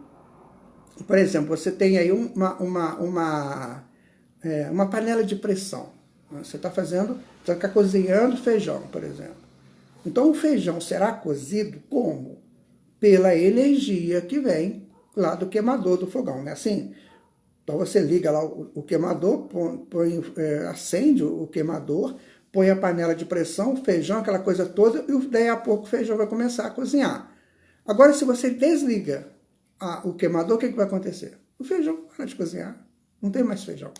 [SPEAKER 1] por exemplo, você tem aí uma panela de pressão. Você está cozinhando feijão, por exemplo. Então, o feijão será cozido como? Pela energia que vem lá do queimador do fogão, não é assim? Então, você liga lá o queimador, acende o queimador, põe a panela de pressão, o feijão, aquela coisa toda, e daí a pouco o feijão vai começar a cozinhar. Agora, se você desliga o queimador, o que vai acontecer? O feijão para de cozinhar. Não tem mais feijão.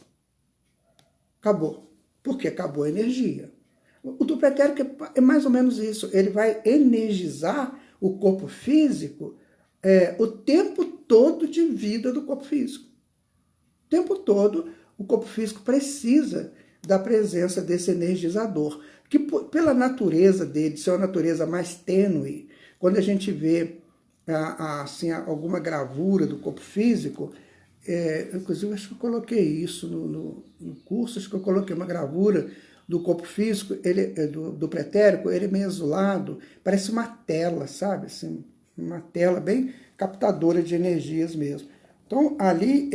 [SPEAKER 1] Acabou. Porque acabou a energia. O duplo etérico é mais ou menos isso. Ele vai energizar o corpo físico o tempo todo de vida do corpo físico. O tempo todo o corpo físico precisa da presença desse energizador, que pela natureza dele, ser uma natureza mais tênue, quando a gente vê assim, alguma gravura do corpo físico, inclusive acho que eu coloquei isso no curso, acho que eu coloquei uma gravura do corpo físico, ele, do pretérico, ele é meio azulado, parece uma tela, sabe? Assim, uma tela bem captadora de energias mesmo. Então, ali,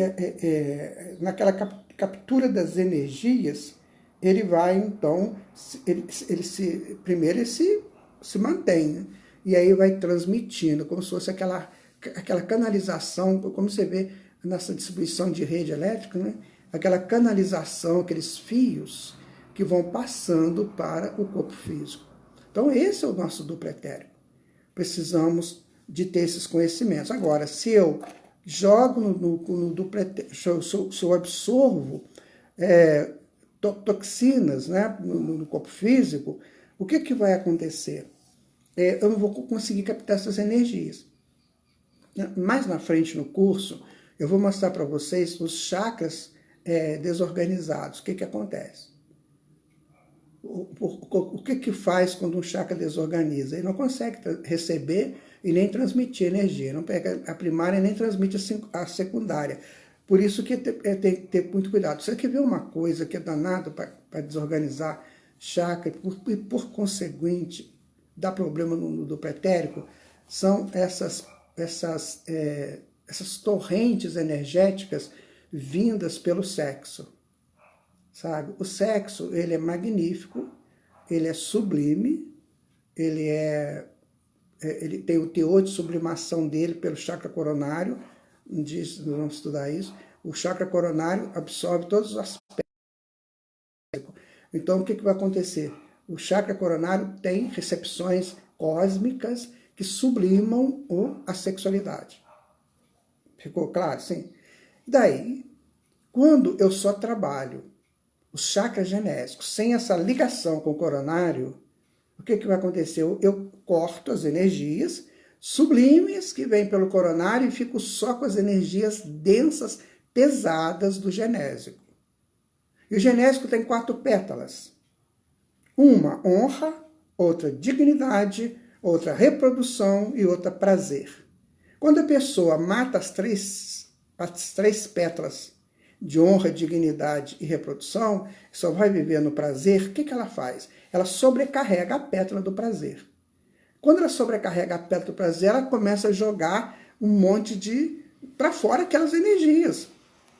[SPEAKER 1] naquela captura das energias, ele vai, então, primeiro ele se mantém, né? E aí vai transmitindo, como se fosse aquela canalização, como você vê nessa distribuição de rede elétrica, né? Aquela canalização, aqueles fios que vão passando para o corpo físico. Então, esse é o nosso duplo etérico. Precisamos de ter esses conhecimentos. Agora, se eu jogo no duplo etérico, se eu absorvo toxinas, né, no corpo físico, o que vai acontecer? Eu não vou conseguir captar essas energias. Mais na frente no curso, eu vou mostrar para vocês os chakras desorganizados. O que acontece? O que faz quando um chakra desorganiza? Ele não consegue receber e nem transmitir energia. Não pega a primária e nem transmite a secundária. Por isso que tem que ter muito cuidado. Você quer ver uma coisa que é danado para desorganizar chakra e por conseguinte dá problema do pretérico? São essas torrentes energéticas vindas pelo sexo. Sabe? O sexo, ele é magnífico, ele é sublime, ele tem o teor de sublimação dele pelo chakra coronário, vamos estudar isso. O chakra coronário absorve todos os aspectos. Então, o que vai acontecer? O chakra coronário tem recepções cósmicas que sublimam a sexualidade. Ficou claro? Sim. E daí, quando eu só trabalho os chakras genésicos sem essa ligação com o coronário, o que vai acontecer? Eu corto as energias sublimes que vêm pelo coronário e fico só com as energias densas, pesadas do genésico. E o genésico tem 4 pétalas. Uma honra, outra dignidade, outra reprodução e outra prazer. Quando a pessoa mata as três pétalas de honra, dignidade e reprodução, só vai viver no prazer, o que ela faz? Ela sobrecarrega a pétala do prazer. Quando ela sobrecarrega a pétala do prazer, ela começa a jogar um monte para fora aquelas energias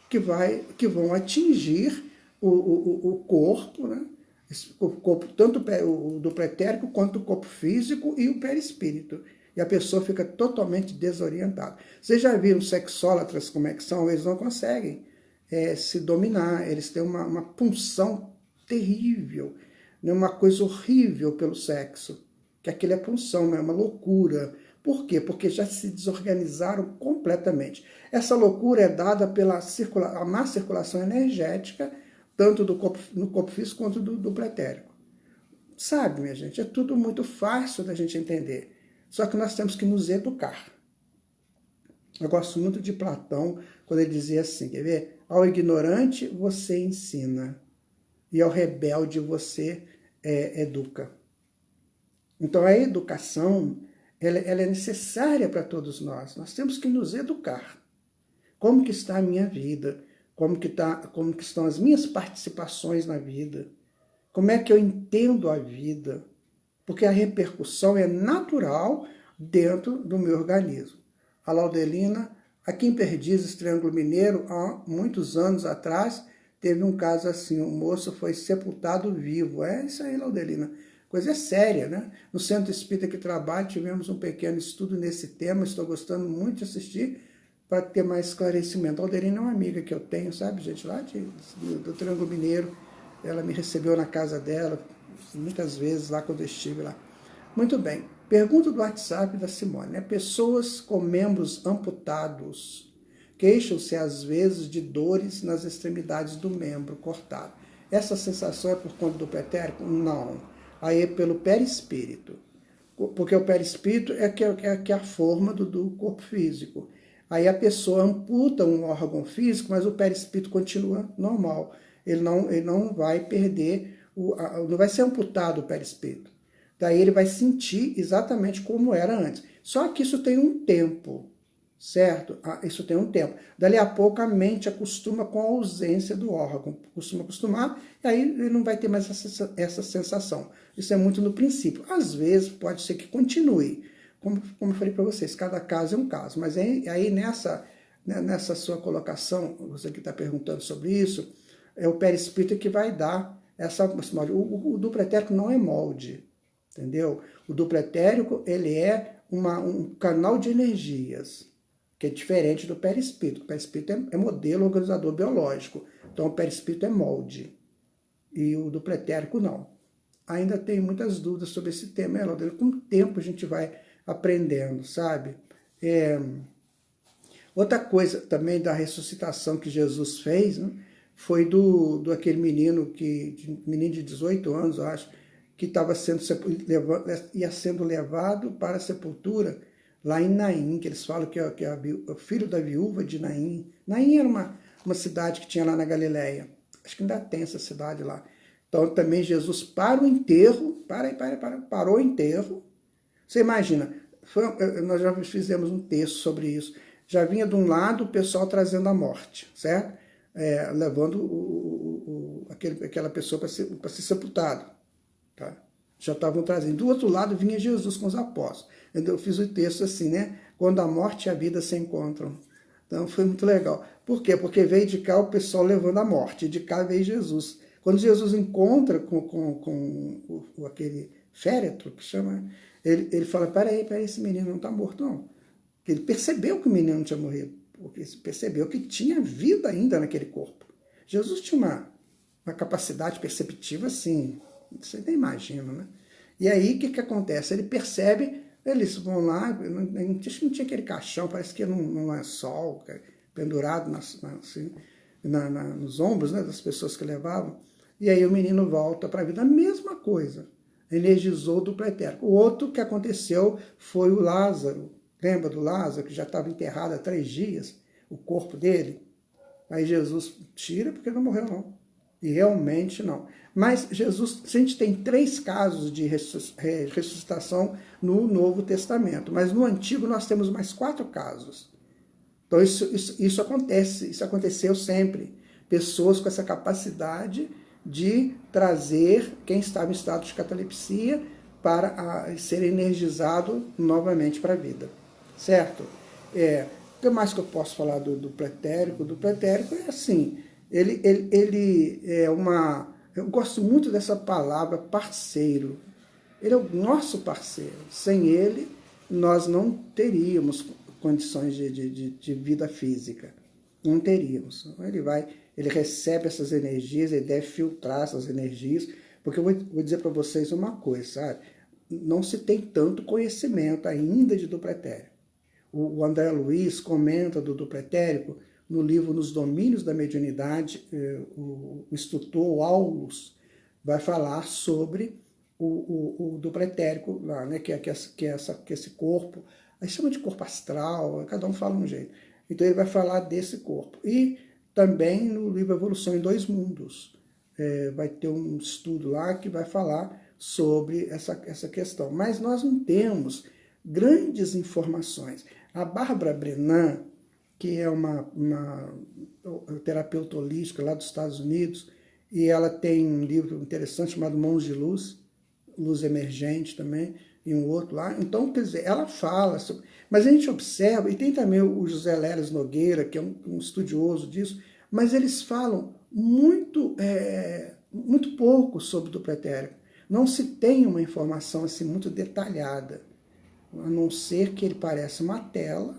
[SPEAKER 1] que vão atingir o corpo, né? O corpo, tanto o do pretérico quanto o corpo físico e o perispírito. E a pessoa fica totalmente desorientada. Vocês já viram sexólatras como é que são? Eles não conseguem se dominar, eles têm uma punção terrível, né? Uma coisa horrível pelo sexo, que aquilo é punção, é uma loucura. Por quê? Porque já se desorganizaram completamente. Essa loucura é dada pela a má circulação energética, tanto no corpo físico quanto do pretérico. Sabe, minha gente, é tudo muito fácil da gente entender. Só que nós temos que nos educar. Eu gosto muito de Platão, quando ele dizia assim, quer ver? Ao ignorante você ensina, e ao rebelde você educa. Então a educação, ela é necessária para todos nós. Nós temos que nos educar. Como que está a minha vida? Como que estão as minhas participações na vida? Como é que eu entendo a vida? Porque a repercussão é natural dentro do meu organismo. A Laudelina, aqui em Perdizes, Triângulo Mineiro, há muitos anos atrás, teve um caso assim, um moço foi sepultado vivo. É isso aí, Laudelina. Coisa séria, né? No Centro Espírita que trabalho, tivemos um pequeno estudo nesse tema, estou gostando muito de assistir, para ter mais esclarecimento. A Laudelina é uma amiga que eu tenho, sabe, gente, lá do Triângulo Mineiro. Ela me recebeu na casa dela, muitas vezes lá quando eu estive lá. Muito bem. Pergunta do WhatsApp da Simone, né? Pessoas com membros amputados queixam-se às vezes de dores nas extremidades do membro cortado. Essa sensação é por conta do pretérico? Não. Aí é pelo perispírito. porque o perispírito é a forma do corpo físico. Aí a pessoa amputa um órgão físico, mas o perispírito continua normal. Ele não vai perder, não vai ser amputado o perispírito. Daí ele vai sentir exatamente como era antes. Só que isso tem um tempo, certo? Isso tem um tempo. Dali a pouco a mente acostuma com a ausência do órgão, costuma acostumar, e aí ele não vai ter mais essa sensação. Isso é muito no princípio. Às vezes pode ser que continue, como eu falei para vocês, cada caso é um caso, mas aí nessa sua colocação, você que está perguntando sobre isso, é o perispírito que vai dar essa molde. O duplo etérico não é molde, entendeu? O duplo etérico, ele é um canal de energias, que é diferente do perispírito. O perispírito é modelo organizador biológico, então o perispírito é molde, e o duplo etérico não. Ainda tem muitas dúvidas sobre esse tema, com o tempo a gente vai aprendendo, sabe? Outra coisa também da ressuscitação que Jesus fez, né, foi do aquele menino de 18 anos, eu acho, que estava ia sendo levado para a sepultura lá em Naim, que eles falam que é o filho da viúva de Naim. Naim era uma cidade que tinha lá na Galileia. Acho que ainda tem essa cidade lá. Então também Jesus para o enterro, parou o enterro. Você imagina, nós já fizemos um texto sobre isso. Já vinha de um lado o pessoal trazendo a morte, certo? Levando aquela pessoa para ser sepultado. Tá? Já estavam trazendo. Do outro lado vinha Jesus com os apóstolos. Eu fiz o texto assim, né? Quando a morte e a vida se encontram. Então foi muito legal. Por quê? Porque veio de cá o pessoal levando a morte, e de cá veio Jesus. Quando Jesus encontra com aquele féretro, que chama, ele fala, peraí, esse menino não está morto, não. Ele percebeu que o menino não tinha morrido, porque ele percebeu que tinha vida ainda naquele corpo. Jesus tinha uma capacidade perceptiva assim, você nem imagina, né? E aí, o que acontece? Ele percebe, eles vão lá, não tinha aquele caixão, parece que num lençol, pendurado assim, nos ombros, né, das pessoas que levavam. E aí o menino volta para a vida, a mesma coisa. Energizou o duplo etérico. O outro que aconteceu foi o Lázaro. Lembra do Lázaro, que já estava enterrado há 3 dias, o corpo dele? Aí Jesus tira porque não morreu, não. E realmente não. Mas Jesus, a gente tem 3 casos de ressuscitação no Novo Testamento, mas no Antigo nós temos mais 4 casos. Então isso acontece, isso aconteceu sempre. Pessoas com essa capacidade de trazer quem estava em estado de catalepsia para ser energizado novamente para a vida. Certo? O que mais que eu posso falar do pretérico? Do pretérico é assim, ele é eu gosto muito dessa palavra parceiro. Ele é o nosso parceiro. Sem ele, nós não teríamos condições de vida física. Não teríamos. Ele recebe essas energias, ele deve filtrar essas energias, porque eu vou dizer para vocês uma coisa, sabe? Não se tem tanto conhecimento ainda de duplo etérico. O André Luiz comenta do duplo etérico no livro Nos Domínios da Mediunidade. O instrutor Aulus vai falar sobre o duplo etérico lá, né, que é esse corpo, aí chama de corpo astral, cada um fala um jeito. Então ele vai falar desse corpo. E também no livro Evolução em Dois Mundos, vai ter um estudo lá que vai falar sobre essa questão. Mas nós não temos grandes informações. A Bárbara Brennan, que é uma terapeuta holística lá dos Estados Unidos, e ela tem um livro interessante chamado Mãos de Luz, Luz Emergente também, e um outro lá. Então, quer dizer, ela fala sobre... Mas a gente observa, e tem também o José Leles Nogueira, que é um estudioso disso, mas eles falam muito pouco sobre o duplo etérico. Não se tem uma informação assim muito detalhada, a não ser que ele parece uma tela,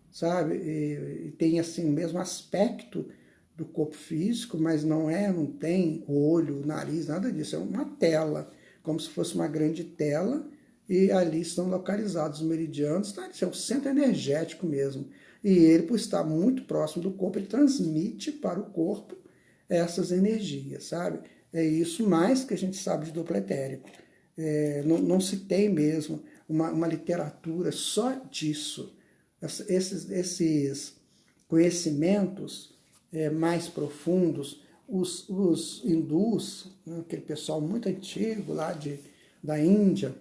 [SPEAKER 1] sabe? E tem assim o mesmo aspecto do corpo físico, mas não tem olho, nariz, nada disso. É uma tela, como se fosse uma grande tela, e ali estão localizados os meridianos, tá? Isso é o centro energético mesmo. E ele, por estar muito próximo do corpo, ele transmite para o corpo essas energias, sabe? É isso mais que a gente sabe de duplo etérico. Não se tem mesmo uma literatura só disso. Esses conhecimentos mais profundos, os hindus, né, aquele pessoal muito antigo lá da Índia,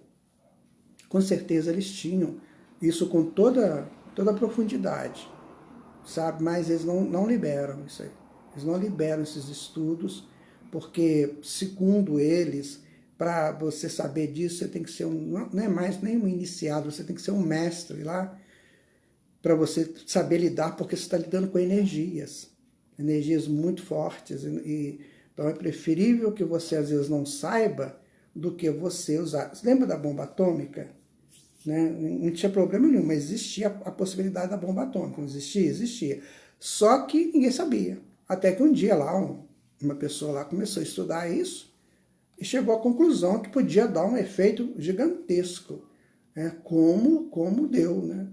[SPEAKER 1] com certeza eles tinham isso com toda a profundidade, sabe? Mas eles não liberam isso aí. Eles não liberam esses estudos, porque, segundo eles, para você saber disso, você tem que ser não é mais nem um iniciado, você tem que ser um mestre lá, para você saber lidar, porque você está lidando com energias muito fortes, então é preferível que você às vezes não saiba do que você usar. Você lembra da bomba atômica? Né? Não tinha problema nenhum, mas existia a possibilidade da bomba atômica. Não existia? Existia. Só que ninguém sabia. Até que um dia lá, uma pessoa lá começou a estudar isso e chegou à conclusão que podia dar um efeito gigantesco, né? Como deu, né?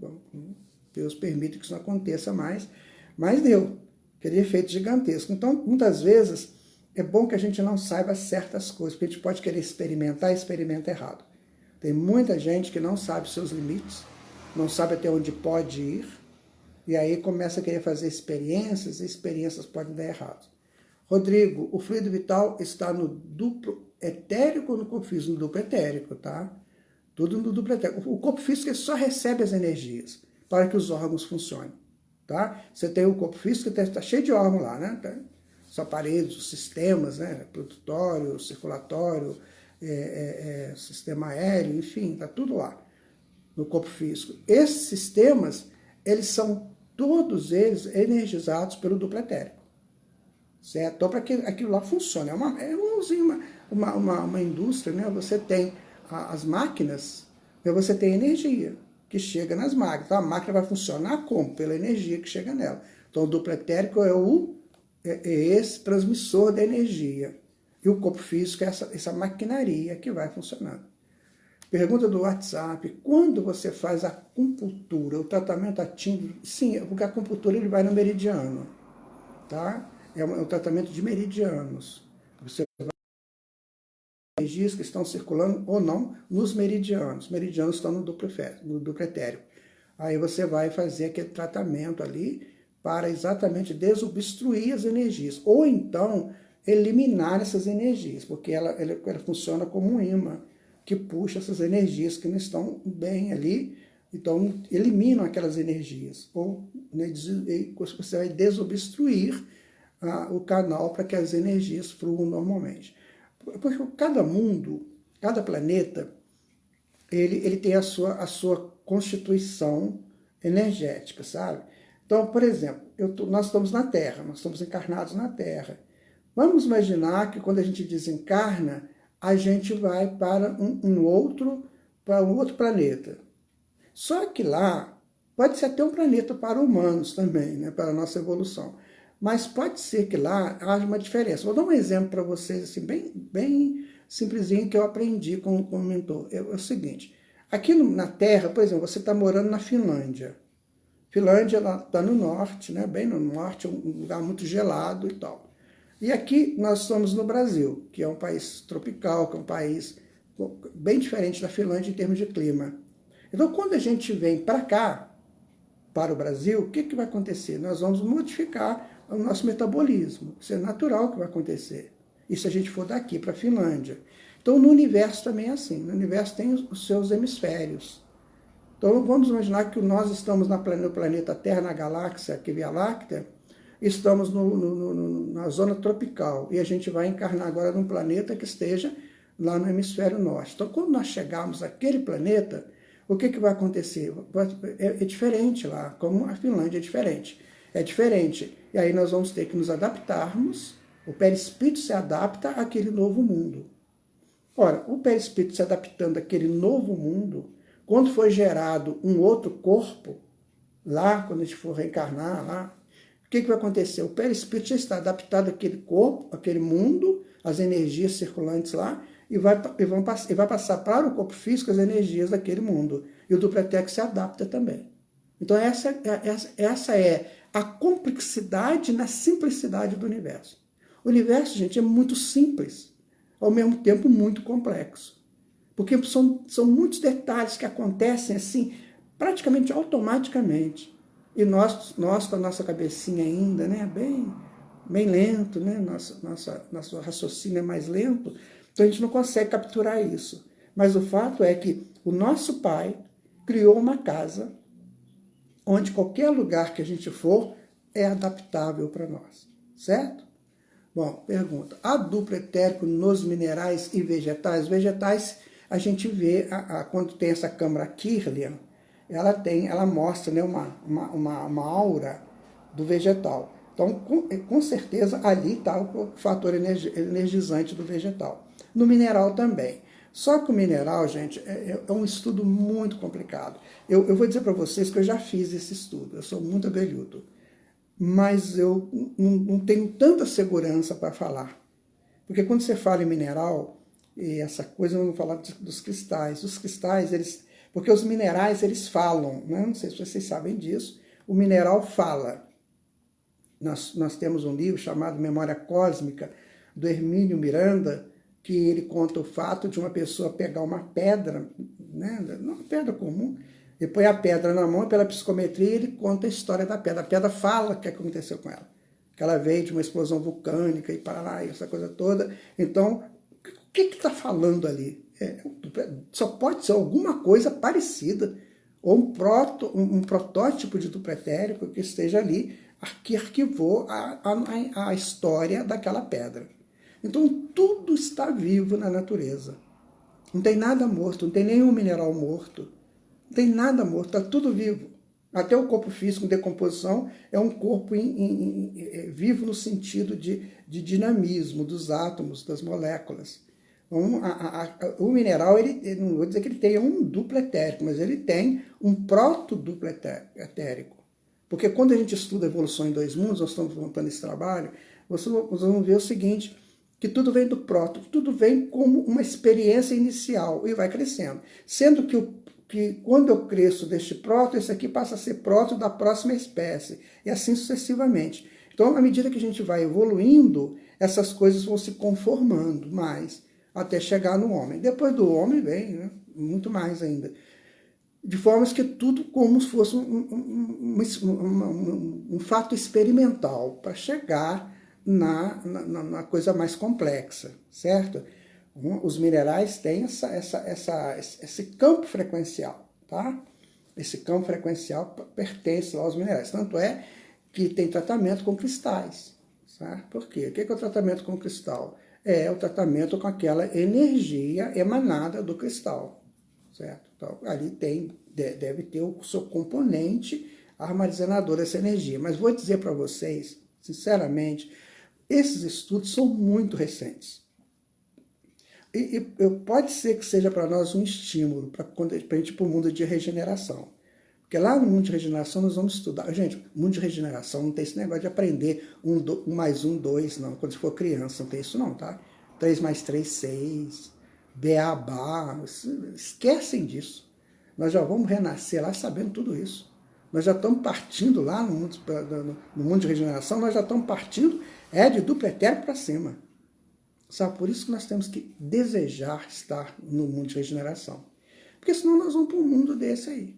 [SPEAKER 1] Deus permite que isso não aconteça mais, mas deu aquele efeito gigantesco. Então, muitas vezes, é bom que a gente não saiba certas coisas, porque a gente pode querer experimentar e experimenta errado. Tem muita gente que não sabe seus limites, não sabe até onde pode ir, e aí começa a querer fazer experiências, e experiências podem dar errado. Rodrigo, o fluido vital está no duplo etérico ou no corpo físico? No duplo etérico, tá? Tudo no duplo etérico. O corpo físico só recebe as energias para que os órgãos funcionem, tá? Você tem o corpo físico que está cheio de órgãos lá, né? Tá? Os aparelhos, os sistemas, né? Produtório, circulatório, sistema aéreo, enfim, está tudo lá no corpo físico. Esses sistemas, eles são todos eles energizados pelo duplo etérico, certo? Então, para que aquilo lá funcione, uma indústria, né? Você tem as máquinas, e você tem energia que chega nas máquinas. Então, a máquina vai funcionar como? Pela energia que chega nela. Então, o duplo etérico é esse transmissor da energia. E o corpo físico é essa maquinaria que vai funcionando. Pergunta do WhatsApp: quando você faz a acupuntura, o tratamento ativo? Sim, porque a acupuntura ele vai no meridiano, tá? É um tratamento de meridianos. Você vai energias que estão circulando ou não nos meridianos. Os meridianos estão no duplo etérico. Aí você vai fazer aquele tratamento ali para exatamente desobstruir as energias. Ou então eliminar essas energias, porque ela funciona como um imã que puxa essas energias que não estão bem ali, então eliminam aquelas energias. Ou né, você vai desobstruir o canal para que as energias fluam normalmente. Porque cada mundo, cada planeta, ele tem a sua constituição energética, sabe? Então, por exemplo, nós estamos na Terra, nós estamos encarnados na Terra. Vamos imaginar que quando a gente desencarna, a gente vai para um outro planeta. Só que lá pode ser até um planeta para humanos também, né, para a nossa evolução. Mas pode ser que lá haja uma diferença. Vou dar um exemplo para vocês, assim, bem simplesinho, que eu aprendi com o mentor. É o seguinte: aqui na Terra, por exemplo, você está morando na Finlândia. Finlândia está no norte, né, bem no norte, um lugar muito gelado e tal. E aqui nós estamos no Brasil, que é um país tropical, que é um país bem diferente da Finlândia em termos de clima. Então, quando a gente vem para cá, para o Brasil, o que vai acontecer? Nós vamos modificar o nosso metabolismo. Isso é natural que vai acontecer. E se a gente for daqui para a Finlândia? Então, no universo também é assim. No universo tem os seus hemisférios. Então, vamos imaginar que nós estamos no planeta Terra, na galáxia, que é Via Láctea, estamos na zona tropical, e a gente vai encarnar agora num planeta que esteja lá no hemisfério norte. Então, quando nós chegarmos àquele planeta, o que vai acontecer? É diferente lá, como a Finlândia é diferente. É diferente. E aí nós vamos ter que nos adaptarmos, o perispírito se adapta àquele novo mundo. Ora, o perispírito se adaptando àquele novo mundo, quando for gerado um outro corpo, lá, quando a gente for reencarnar lá, o que vai acontecer? O perispírito já está adaptado àquele corpo, àquele mundo, às energias circulantes lá, e vai passar para o corpo físico as energias daquele mundo. E o duplo etérico se adapta também. Então essa é a complexidade na simplicidade do universo. O universo, gente, é muito simples, ao mesmo tempo muito complexo. Porque são muitos detalhes que acontecem assim, praticamente automaticamente. E nós com a nossa cabecinha ainda, né, bem lento, né, nosso raciocínio é mais lento, então a gente não consegue capturar isso. Mas o fato é que o nosso Pai criou uma casa onde qualquer lugar que a gente for é adaptável para nós, certo? Bom, pergunta, há duplo etérico nos minerais e vegetais? Vegetais, a gente vê, quando tem essa câmara Kirlian, ela mostra, né, uma aura do vegetal. Então, com certeza, ali está o fator energizante do vegetal. No mineral também. Só que o mineral, gente, é um estudo muito complicado. Eu vou dizer para vocês que eu já fiz esse estudo, eu sou muito abelhudo, mas eu não tenho tanta segurança para falar. Porque quando você fala em mineral, e essa coisa, vamos falar dos cristais. Os cristais, porque os minerais, eles falam, né? Não sei se vocês sabem disso, o mineral fala. Nós temos um livro chamado Memória Cósmica, do Hermínio Miranda, que ele conta o fato de uma pessoa pegar uma pedra, né, uma pedra comum, e põe a pedra na mão, pela psicometria, ele conta a história da pedra. A pedra fala o que aconteceu com ela. Que ela veio de uma explosão vulcânica e para lá, e essa coisa toda. Então, o que está falando ali? Só pode ser alguma coisa parecida, ou um protótipo de duplo etérico que esteja ali, que arquivou a história daquela pedra. Então, tudo está vivo na natureza. Não tem nada morto, não tem nenhum mineral morto, não tem nada morto, está tudo vivo. Até o corpo físico em decomposição é um corpo vivo no sentido de dinamismo dos átomos, das moléculas. Então, o mineral, não vou dizer que ele tenha um duplo etérico, mas ele tem um proto-duplo etérico. Porque quando a gente estuda a evolução em dois mundos, nós estamos montando esse trabalho, vocês vão ver o seguinte, que tudo vem do proto, tudo vem como uma experiência inicial e vai crescendo. Sendo que quando eu cresço deste proto, esse aqui passa a ser proto da próxima espécie, e assim sucessivamente. Então, à medida que a gente vai evoluindo, essas coisas vão se conformando mais, até chegar no homem. Depois do homem vem, né, muito mais ainda. De formas que tudo como se fosse um fato experimental para chegar na coisa mais complexa, certo? Os minerais têm esse campo frequencial, tá? Esse campo frequencial pertence aos minerais. Tanto é que tem tratamento com cristais, certo? Por quê? O que é o tratamento com cristal? É o tratamento com aquela energia emanada do cristal, certo? Então, ali deve ter o seu componente armazenador dessa energia. Mas vou dizer para vocês, sinceramente, esses estudos são muito recentes. E pode ser que seja para nós um estímulo para a gente ir para o mundo de regeneração. Porque lá no mundo de regeneração nós vamos estudar. Gente, mundo de regeneração não tem esse negócio de aprender 1 mais 1, 2, não. Quando você for criança, não tem isso não, tá? 3 mais 3, 6. Beabá. Esquecem disso. Nós já vamos renascer lá sabendo tudo isso. Nós já estamos partindo lá no mundo de regeneração, nós já estamos partindo de duplo etérico para cima. Sabe? Por isso que nós temos que desejar estar no mundo de regeneração. Porque senão nós vamos para um mundo desse aí.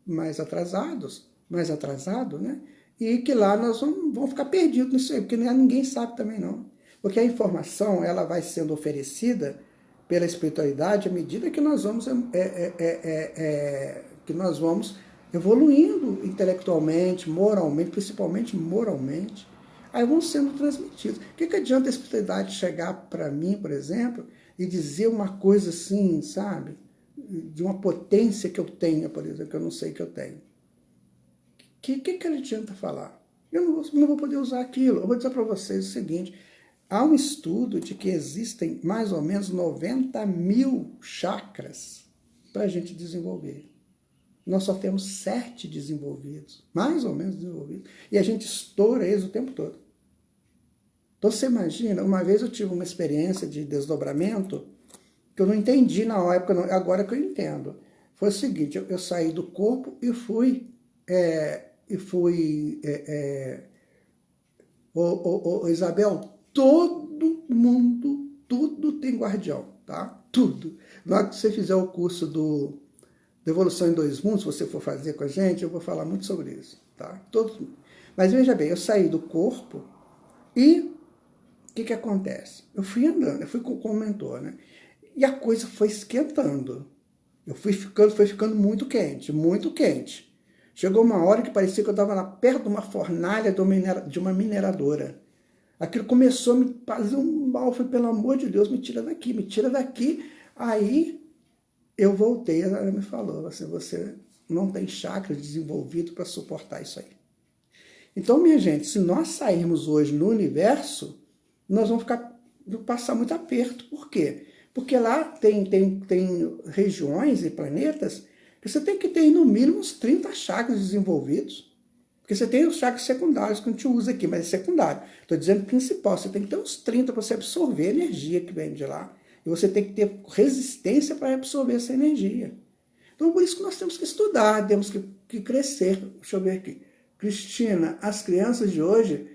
[SPEAKER 1] Mais atrasado, né? E que lá nós vamos ficar perdidos nisso aí, porque ninguém sabe também não. Porque a informação, ela vai sendo oferecida pela espiritualidade à medida que nós vamos evoluindo intelectualmente, moralmente, principalmente moralmente. Aí vão sendo transmitidos. O que adianta a espiritualidade chegar para mim, por exemplo, e dizer uma coisa assim, sabe? De uma potência que eu tenha, por exemplo, que eu não sei que eu tenho. O que adianta falar? Eu não vou poder usar aquilo. Eu vou dizer para vocês o seguinte, há um estudo de que existem mais ou menos 90 mil chakras para a gente desenvolver. Nós só temos 7 desenvolvidos, mais ou menos desenvolvidos, e a gente estoura eles o tempo todo. Então você imagina, uma vez eu tive uma experiência de desdobramento que eu não entendi na época, agora que eu entendo. Foi o seguinte, eu saí do corpo e fui Isabel, todo mundo, tudo tem guardião, tá? tudo. Na hora que você fizer o curso do Evolução em 2 Mundos, se você for fazer com a gente, eu vou falar muito sobre isso, tá? Mas veja bem, eu saí do corpo e o que acontece? Eu fui andando, eu fui com o mentor, né? E a coisa foi esquentando. Foi ficando muito quente, muito quente. Chegou uma hora que parecia que eu estava perto de uma fornalha de uma mineradora. Aquilo começou a me fazer um mal. Eu falei, pelo amor de Deus, me tira daqui, me tira daqui. Aí eu voltei, ela me falou, assim, você não tem chakra desenvolvido para suportar isso aí. Então, minha gente, se nós sairmos hoje no universo, nós vamos passar muito aperto. Por quê? Porque lá tem regiões e planetas que você tem que ter no mínimo uns 30 chakras desenvolvidos. Porque você tem os chakras secundários que a gente usa aqui, mas é secundário. Estou dizendo principal, você tem que ter uns 30 para você absorver a energia que vem de lá. E você tem que ter resistência para absorver essa energia. Então, por isso que nós temos que estudar, temos que crescer. Deixa eu ver aqui. Cristina, as crianças de hoje...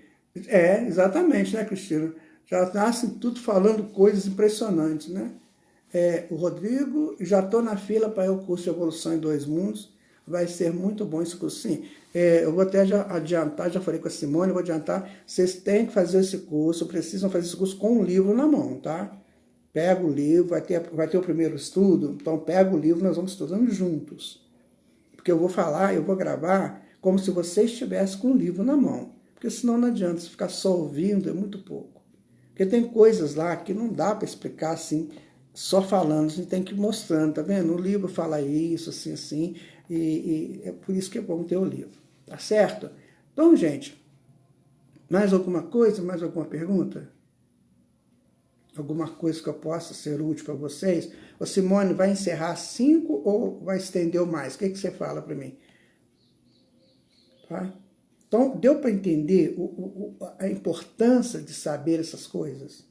[SPEAKER 1] exatamente, né, Cristina? Já nascem tudo falando coisas impressionantes, né? O Rodrigo, já estou na fila para o curso de Evolução em 2 Mundos. Vai ser muito bom esse curso, sim. Eu vou até já adiantar, já falei com a Simone, vou adiantar. Vocês têm que fazer esse curso, precisam fazer esse curso com um livro na mão, tá? Pega o livro, vai ter o primeiro estudo, então pega o livro, nós vamos estudando juntos. Porque eu vou falar, eu vou gravar como se você estivesse com o livro na mão. Porque senão não adianta, se ficar só ouvindo é muito pouco. Porque tem coisas lá que não dá para explicar assim, só falando, a gente tem que ir mostrando, tá vendo? O livro fala isso, assim, assim, e é por isso que é bom ter o livro, tá certo? Então, gente, mais alguma coisa, mais alguma pergunta? Alguma coisa que eu possa ser útil para vocês? Ô Simone, vai encerrar 5 ou vai estender mais? O que você fala para mim? Tá? Então, deu para entender a importância de saber essas coisas?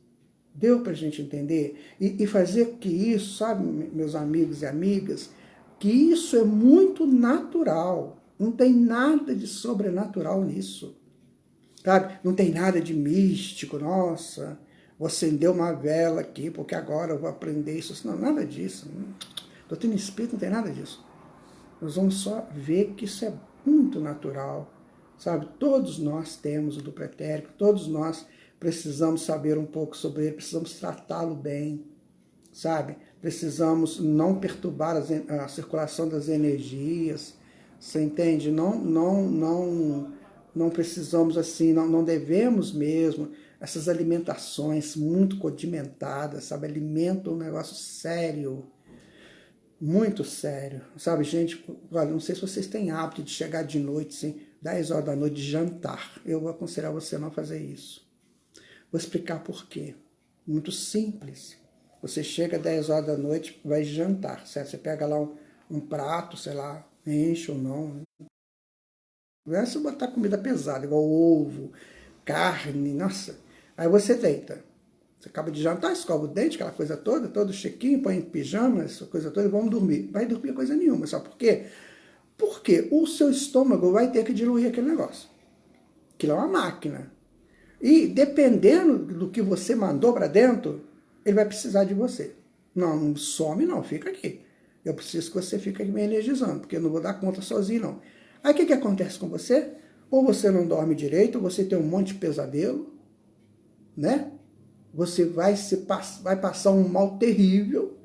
[SPEAKER 1] Deu para a gente entender? E fazer que isso, sabe, meus amigos e amigas, que isso é muito natural. Não tem nada de sobrenatural nisso. Sabe? Não tem nada de místico, nossa, vou acender uma vela aqui, porque agora eu vou aprender isso. Não, nada disso. Doutrina espírita não tem nada disso. Nós vamos só ver que isso é muito natural, sabe? Todos nós temos o duplo etérico, todos nós precisamos saber um pouco sobre ele, precisamos tratá-lo bem, sabe? Precisamos não perturbar a circulação das energias, você entende? Não precisamos assim, não devemos mesmo essas alimentações muito condimentadas, sabe? Alimentam um negócio sério, muito sério, sabe, gente? Olha, não sei se vocês têm hábito de chegar de noite, assim, 10 horas da noite de jantar. Eu vou aconselhar você a não fazer isso. Vou explicar por quê. Muito simples. Você chega 10 horas da noite, vai jantar, certo? Você pega lá um prato, sei lá, enche ou não. Não é se botar comida pesada, igual ovo, carne, nossa. Aí você deita. Você acaba de jantar, escova o dente, aquela coisa toda, todo chequinho, põe em pijama, essa coisa toda, e vamos dormir. Vai dormir coisa nenhuma, sabe por quê? Porque o seu estômago vai ter que diluir aquele negócio. Aquilo é uma máquina. E dependendo do que você mandou para dentro, ele vai precisar de você. Não some não, fica aqui. Eu preciso que você fique me energizando, porque eu não vou dar conta sozinho não. Aí o que acontece com você? Ou você não dorme direito, ou você tem um monte de pesadelo, né? Você vai passar um mal terrível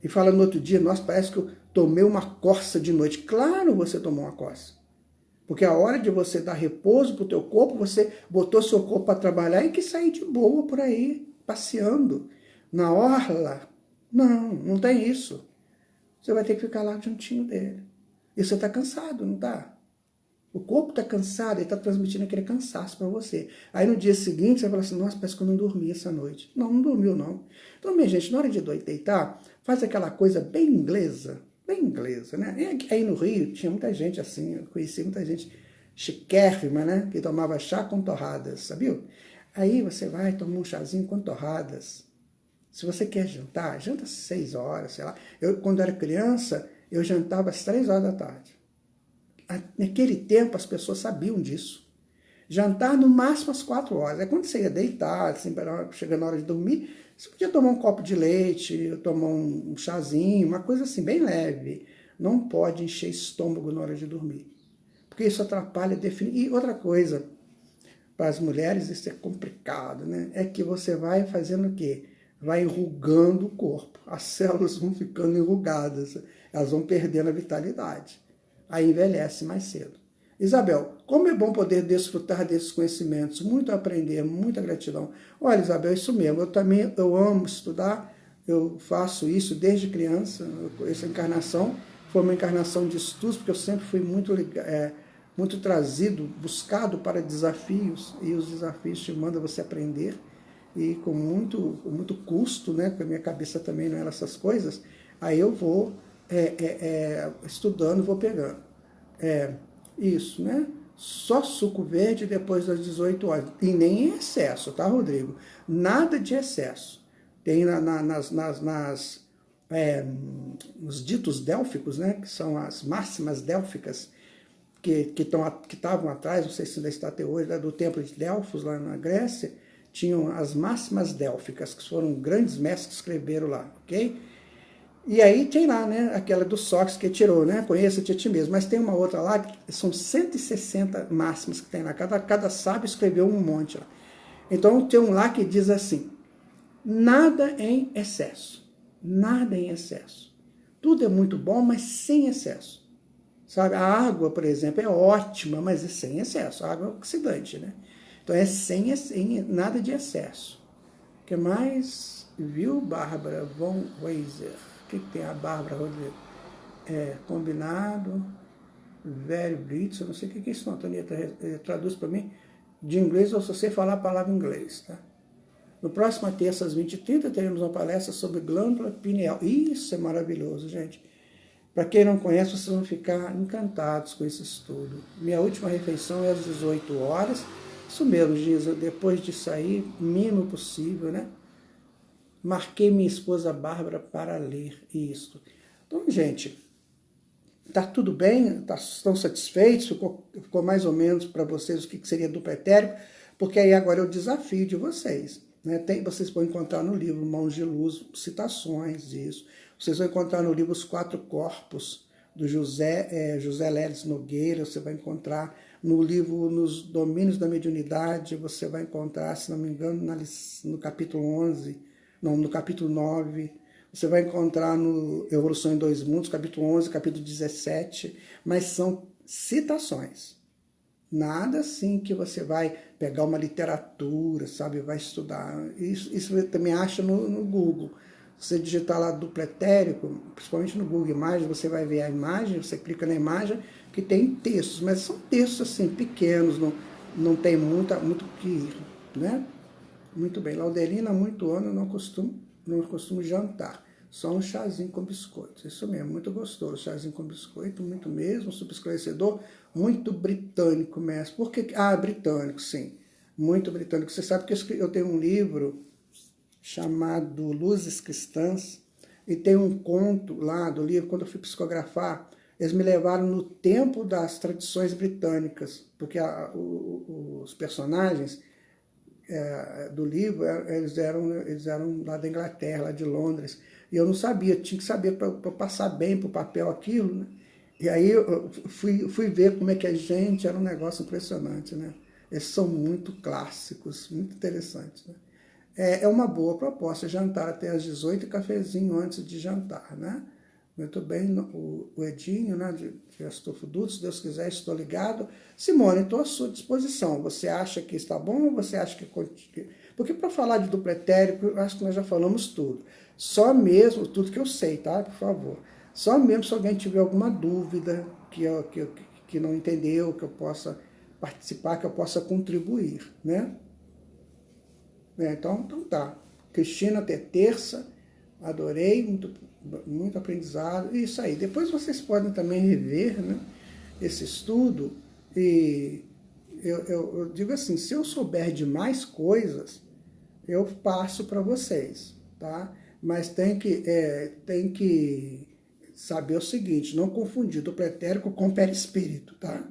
[SPEAKER 1] e fala no outro dia, nossa, parece que eu tomei uma coça de noite. Claro, você tomou uma coça. Porque a hora de você dar repouso para o teu corpo, você botou seu corpo para trabalhar e que sair de boa por aí, passeando. Na orla, não tem isso. Você vai ter que ficar lá juntinho dele. E você está cansado, não está? O corpo está cansado, ele está transmitindo aquele cansaço para você. Aí no dia seguinte você fala assim, nossa, parece que eu não dormi essa noite. Não dormiu não. Então, minha gente, na hora de deitar, faz aquela coisa bem inglesa, né? E aí no Rio tinha muita gente assim, eu conheci muita gente chiquérrima, né? Que tomava chá com torradas, sabia? Aí você vai tomar um chazinho com torradas. Se você quer jantar, janta às 6 horas, sei lá. Eu, quando era criança, eu jantava às 3 horas da tarde. Naquele tempo as pessoas sabiam disso. Jantar no máximo às 4 horas. É quando você ia deitar, assim, chegando na hora de dormir, Você podia tomar um copo de leite, tomar um chazinho, uma coisa assim, bem leve. Não pode encher estômago na hora de dormir, porque isso atrapalha definir. E outra coisa, para as mulheres isso é complicado, né? É que você vai fazendo o quê? Vai enrugando o corpo. As células vão ficando enrugadas, elas vão perdendo a vitalidade. Aí envelhece mais cedo. Isabel, como é bom poder desfrutar desses conhecimentos, muito a aprender, muita gratidão. Olha, Isabel, isso mesmo, eu amo estudar, eu faço isso desde criança, essa encarnação foi uma encarnação de estudos, porque eu sempre fui muito trazido, buscado para desafios, e os desafios te mandam você aprender, e com muito custo, né, porque a minha cabeça também não era essas coisas, aí eu vou estudando, vou pegando. Isso, né? Só suco verde depois das 18 horas. E nem em excesso, tá, Rodrigo? Nada de excesso. Tem nos ditos délficos, né? Que são as máximas délficas que estavam atrás, não sei se ainda está até hoje, né, do templo de Delfos, lá na Grécia, tinham as máximas délficas, que foram grandes mestres que escreveram lá, ok? E aí tem lá, né, aquela do Sócrates que tirou, né, conheça-te a ti mesmo, mas tem uma outra lá, que são 160 máximas que tem lá, cada sábio escreveu um monte lá. Então tem um lá que diz assim, nada em excesso, nada em excesso. Tudo é muito bom, mas sem excesso. Sabe, a água, por exemplo, é ótima, mas é sem excesso, a água é oxidante, né? Então é sem nada de excesso. O que mais, viu, Bárbara von Weiser? O que tem a Bárbara, Rodrigo? Combinado, very Brits, eu não sei o que é isso, não, Antonieta, traduz para mim. De inglês, eu só sei falar a palavra inglês, tá? No próximo terça, às 20h30, teremos uma palestra sobre glândula pineal. Isso é maravilhoso, gente. Para quem não conhece, vocês vão ficar encantados com esse estudo. Minha última refeição é às 18 horas. Isso mesmo, Giza, depois de sair, mínimo possível, né? Marquei minha esposa Bárbara para ler isso. Então, gente, tá tudo bem? Estão satisfeitos? Ficou mais ou menos para vocês o que seria duplo etérico? Porque aí agora é o desafio de vocês. Né? Vocês vão encontrar no livro Mãos de Luz citações disso. Vocês vão encontrar no livro Os Quatro Corpos, do José Leles Nogueira. Você vai encontrar no livro Nos Domínios da Mediunidade. Você vai encontrar, se não me engano, no capítulo 11, não, no capítulo 9. Você vai encontrar no Evolução em Dois Mundos, capítulo 11, capítulo 17. Mas são citações. Nada assim que você vai pegar uma literatura, sabe, vai estudar. Isso você também acha no Google. Se você digitar lá duplo etérico, principalmente no Google Imagens, você vai ver a imagem, você clica na imagem, que tem textos, mas são textos assim, pequenos, não tem muito que ir, né? Muito bem, Laudelina, há muito ano não costumo jantar. Só um chazinho com biscoito. Isso mesmo, muito gostoso. Chazinho com biscoito, muito mesmo, super esclarecedor, muito britânico, mestre. Por que? Ah, britânico, sim. Muito britânico. Você sabe que eu tenho um livro chamado Luzes Cristãs, e tem um conto lá do livro, quando eu fui psicografar, eles me levaram no tempo das tradições britânicas, porque os personagens do livro, eles eram lá da Inglaterra, lá de Londres, e eu não sabia, tinha que saber para passar bem para o papel aquilo, né? E aí eu fui ver como é que a gente, era um negócio impressionante, né? Eles são muito clássicos, muito interessantes, né? É uma boa proposta, jantar até às 18 e cafezinho antes de jantar, né? Muito bem, o Edinho, né, de Astolfo Dutra, se Deus quiser, estou ligado. Simone, estou à sua disposição. Você acha que está bom ou você acha que... Porque para falar de duplo etérico, eu acho que nós já falamos tudo. Só mesmo, tudo que eu sei, tá? Por favor. Só mesmo se alguém tiver alguma dúvida que não entendeu, que eu possa participar, que eu possa contribuir, né? Então tá. Cristina, até terça. Adorei, muito aprendizado. Isso aí. Depois vocês podem também rever, né, esse estudo. E eu digo assim, se eu souber de mais coisas, eu passo para vocês, tá? Mas tem que saber o seguinte, não confundir duplo etérico com perispírito, tá?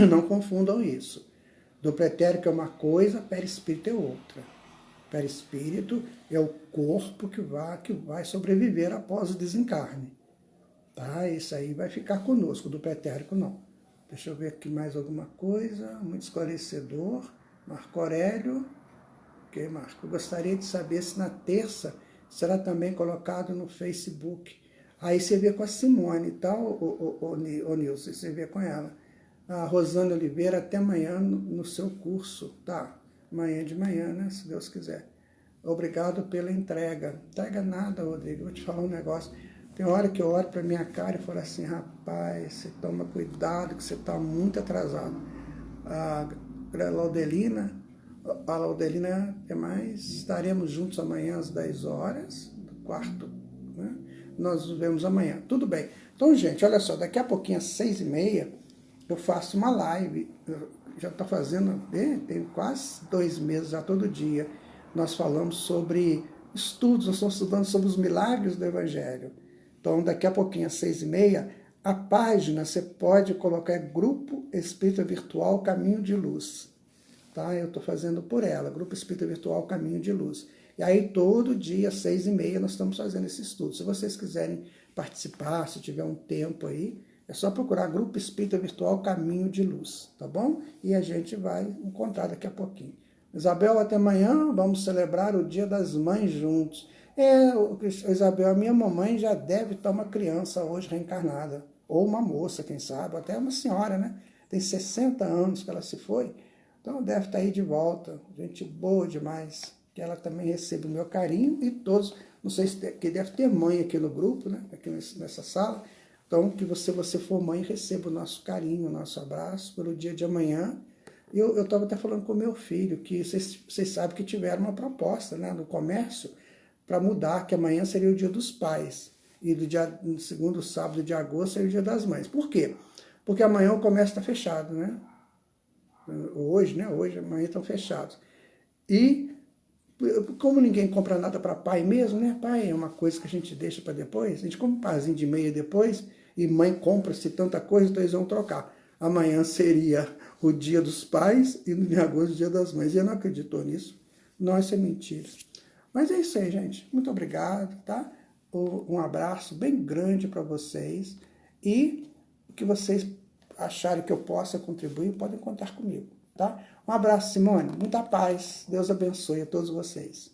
[SPEAKER 1] Não confundam isso. Duplo etérico é uma coisa, perispírito é outra. Perispírito é o corpo que vai sobreviver após o desencarne. Tá? Isso aí vai ficar conosco, do pretérico não. Deixa eu ver aqui mais alguma coisa, muito esclarecedor. Marco Aurélio. Ok, Marco. Eu gostaria de saber se na terça será também colocado no Facebook. Aí você vê com a Simone, tá, o Nilson? Você vê com ela. A Rosana Oliveira, até amanhã no seu curso, tá? Amanhã de manhã, né? Se Deus quiser. Obrigado pela entrega. Entrega nada, Rodrigo. Vou te falar um negócio. Tem hora que eu olho para minha cara e falo assim, rapaz, você toma cuidado que você está muito atrasado. A Laudelina, é mais? Estaremos juntos amanhã às 10 horas, do quarto, né? Nós nos vemos amanhã. Tudo bem. Então, gente, olha só, daqui a pouquinho, às 6h30, eu faço uma live. Eu já estou fazendo, tem quase 2 meses, já todo dia. Nós falamos sobre estudos, nós estamos estudando sobre os milagres do Evangelho. Então, daqui a pouquinho, às 6h30, a página você pode colocar Grupo Espírita Virtual Caminho de Luz. Tá? Eu estou fazendo por ela, Grupo Espírita Virtual Caminho de Luz. E aí, todo dia, às 6h30, nós estamos fazendo esse estudo. Se vocês quiserem participar, se tiver um tempo aí, é só procurar Grupo Espírita Virtual Caminho de Luz, tá bom? E a gente vai encontrar daqui a pouquinho. Isabel, até amanhã, vamos celebrar o Dia das Mães juntos. Isabel, a minha mamãe já deve estar uma criança hoje reencarnada, ou uma moça, quem sabe, até uma senhora, né? Tem 60 anos que ela se foi, então deve estar aí de volta, gente boa demais, que ela também receba o meu carinho e todos, não sei se que deve ter mãe aqui no grupo, né? Aqui nessa sala, então que você for mãe, receba o nosso carinho, o nosso abraço pelo dia de amanhã. Eu estava até falando com o meu filho, que vocês sabem que tiveram uma proposta, né, no comércio, para mudar, que amanhã seria o Dia dos Pais, e no segundo sábado de agosto seria o Dia das Mães. Por quê? Porque amanhã o comércio está fechado, né? Hoje, amanhã estão fechados. E como ninguém compra nada para pai mesmo, né? Pai é uma coisa que a gente deixa para depois, a gente compra um parzinho de meia depois, e mãe compra-se tanta coisa, então eles vão trocar. Amanhã seria o Dia dos Pais e em agosto o Dia das Mães. E eu não acredito nisso. Não, isso é mentira. Mas é isso aí, gente. Muito obrigado, tá? Um abraço bem grande para vocês. E o que vocês acharem que eu possa contribuir, podem contar comigo, tá? Um abraço, Simone. Muita paz. Deus abençoe a todos vocês.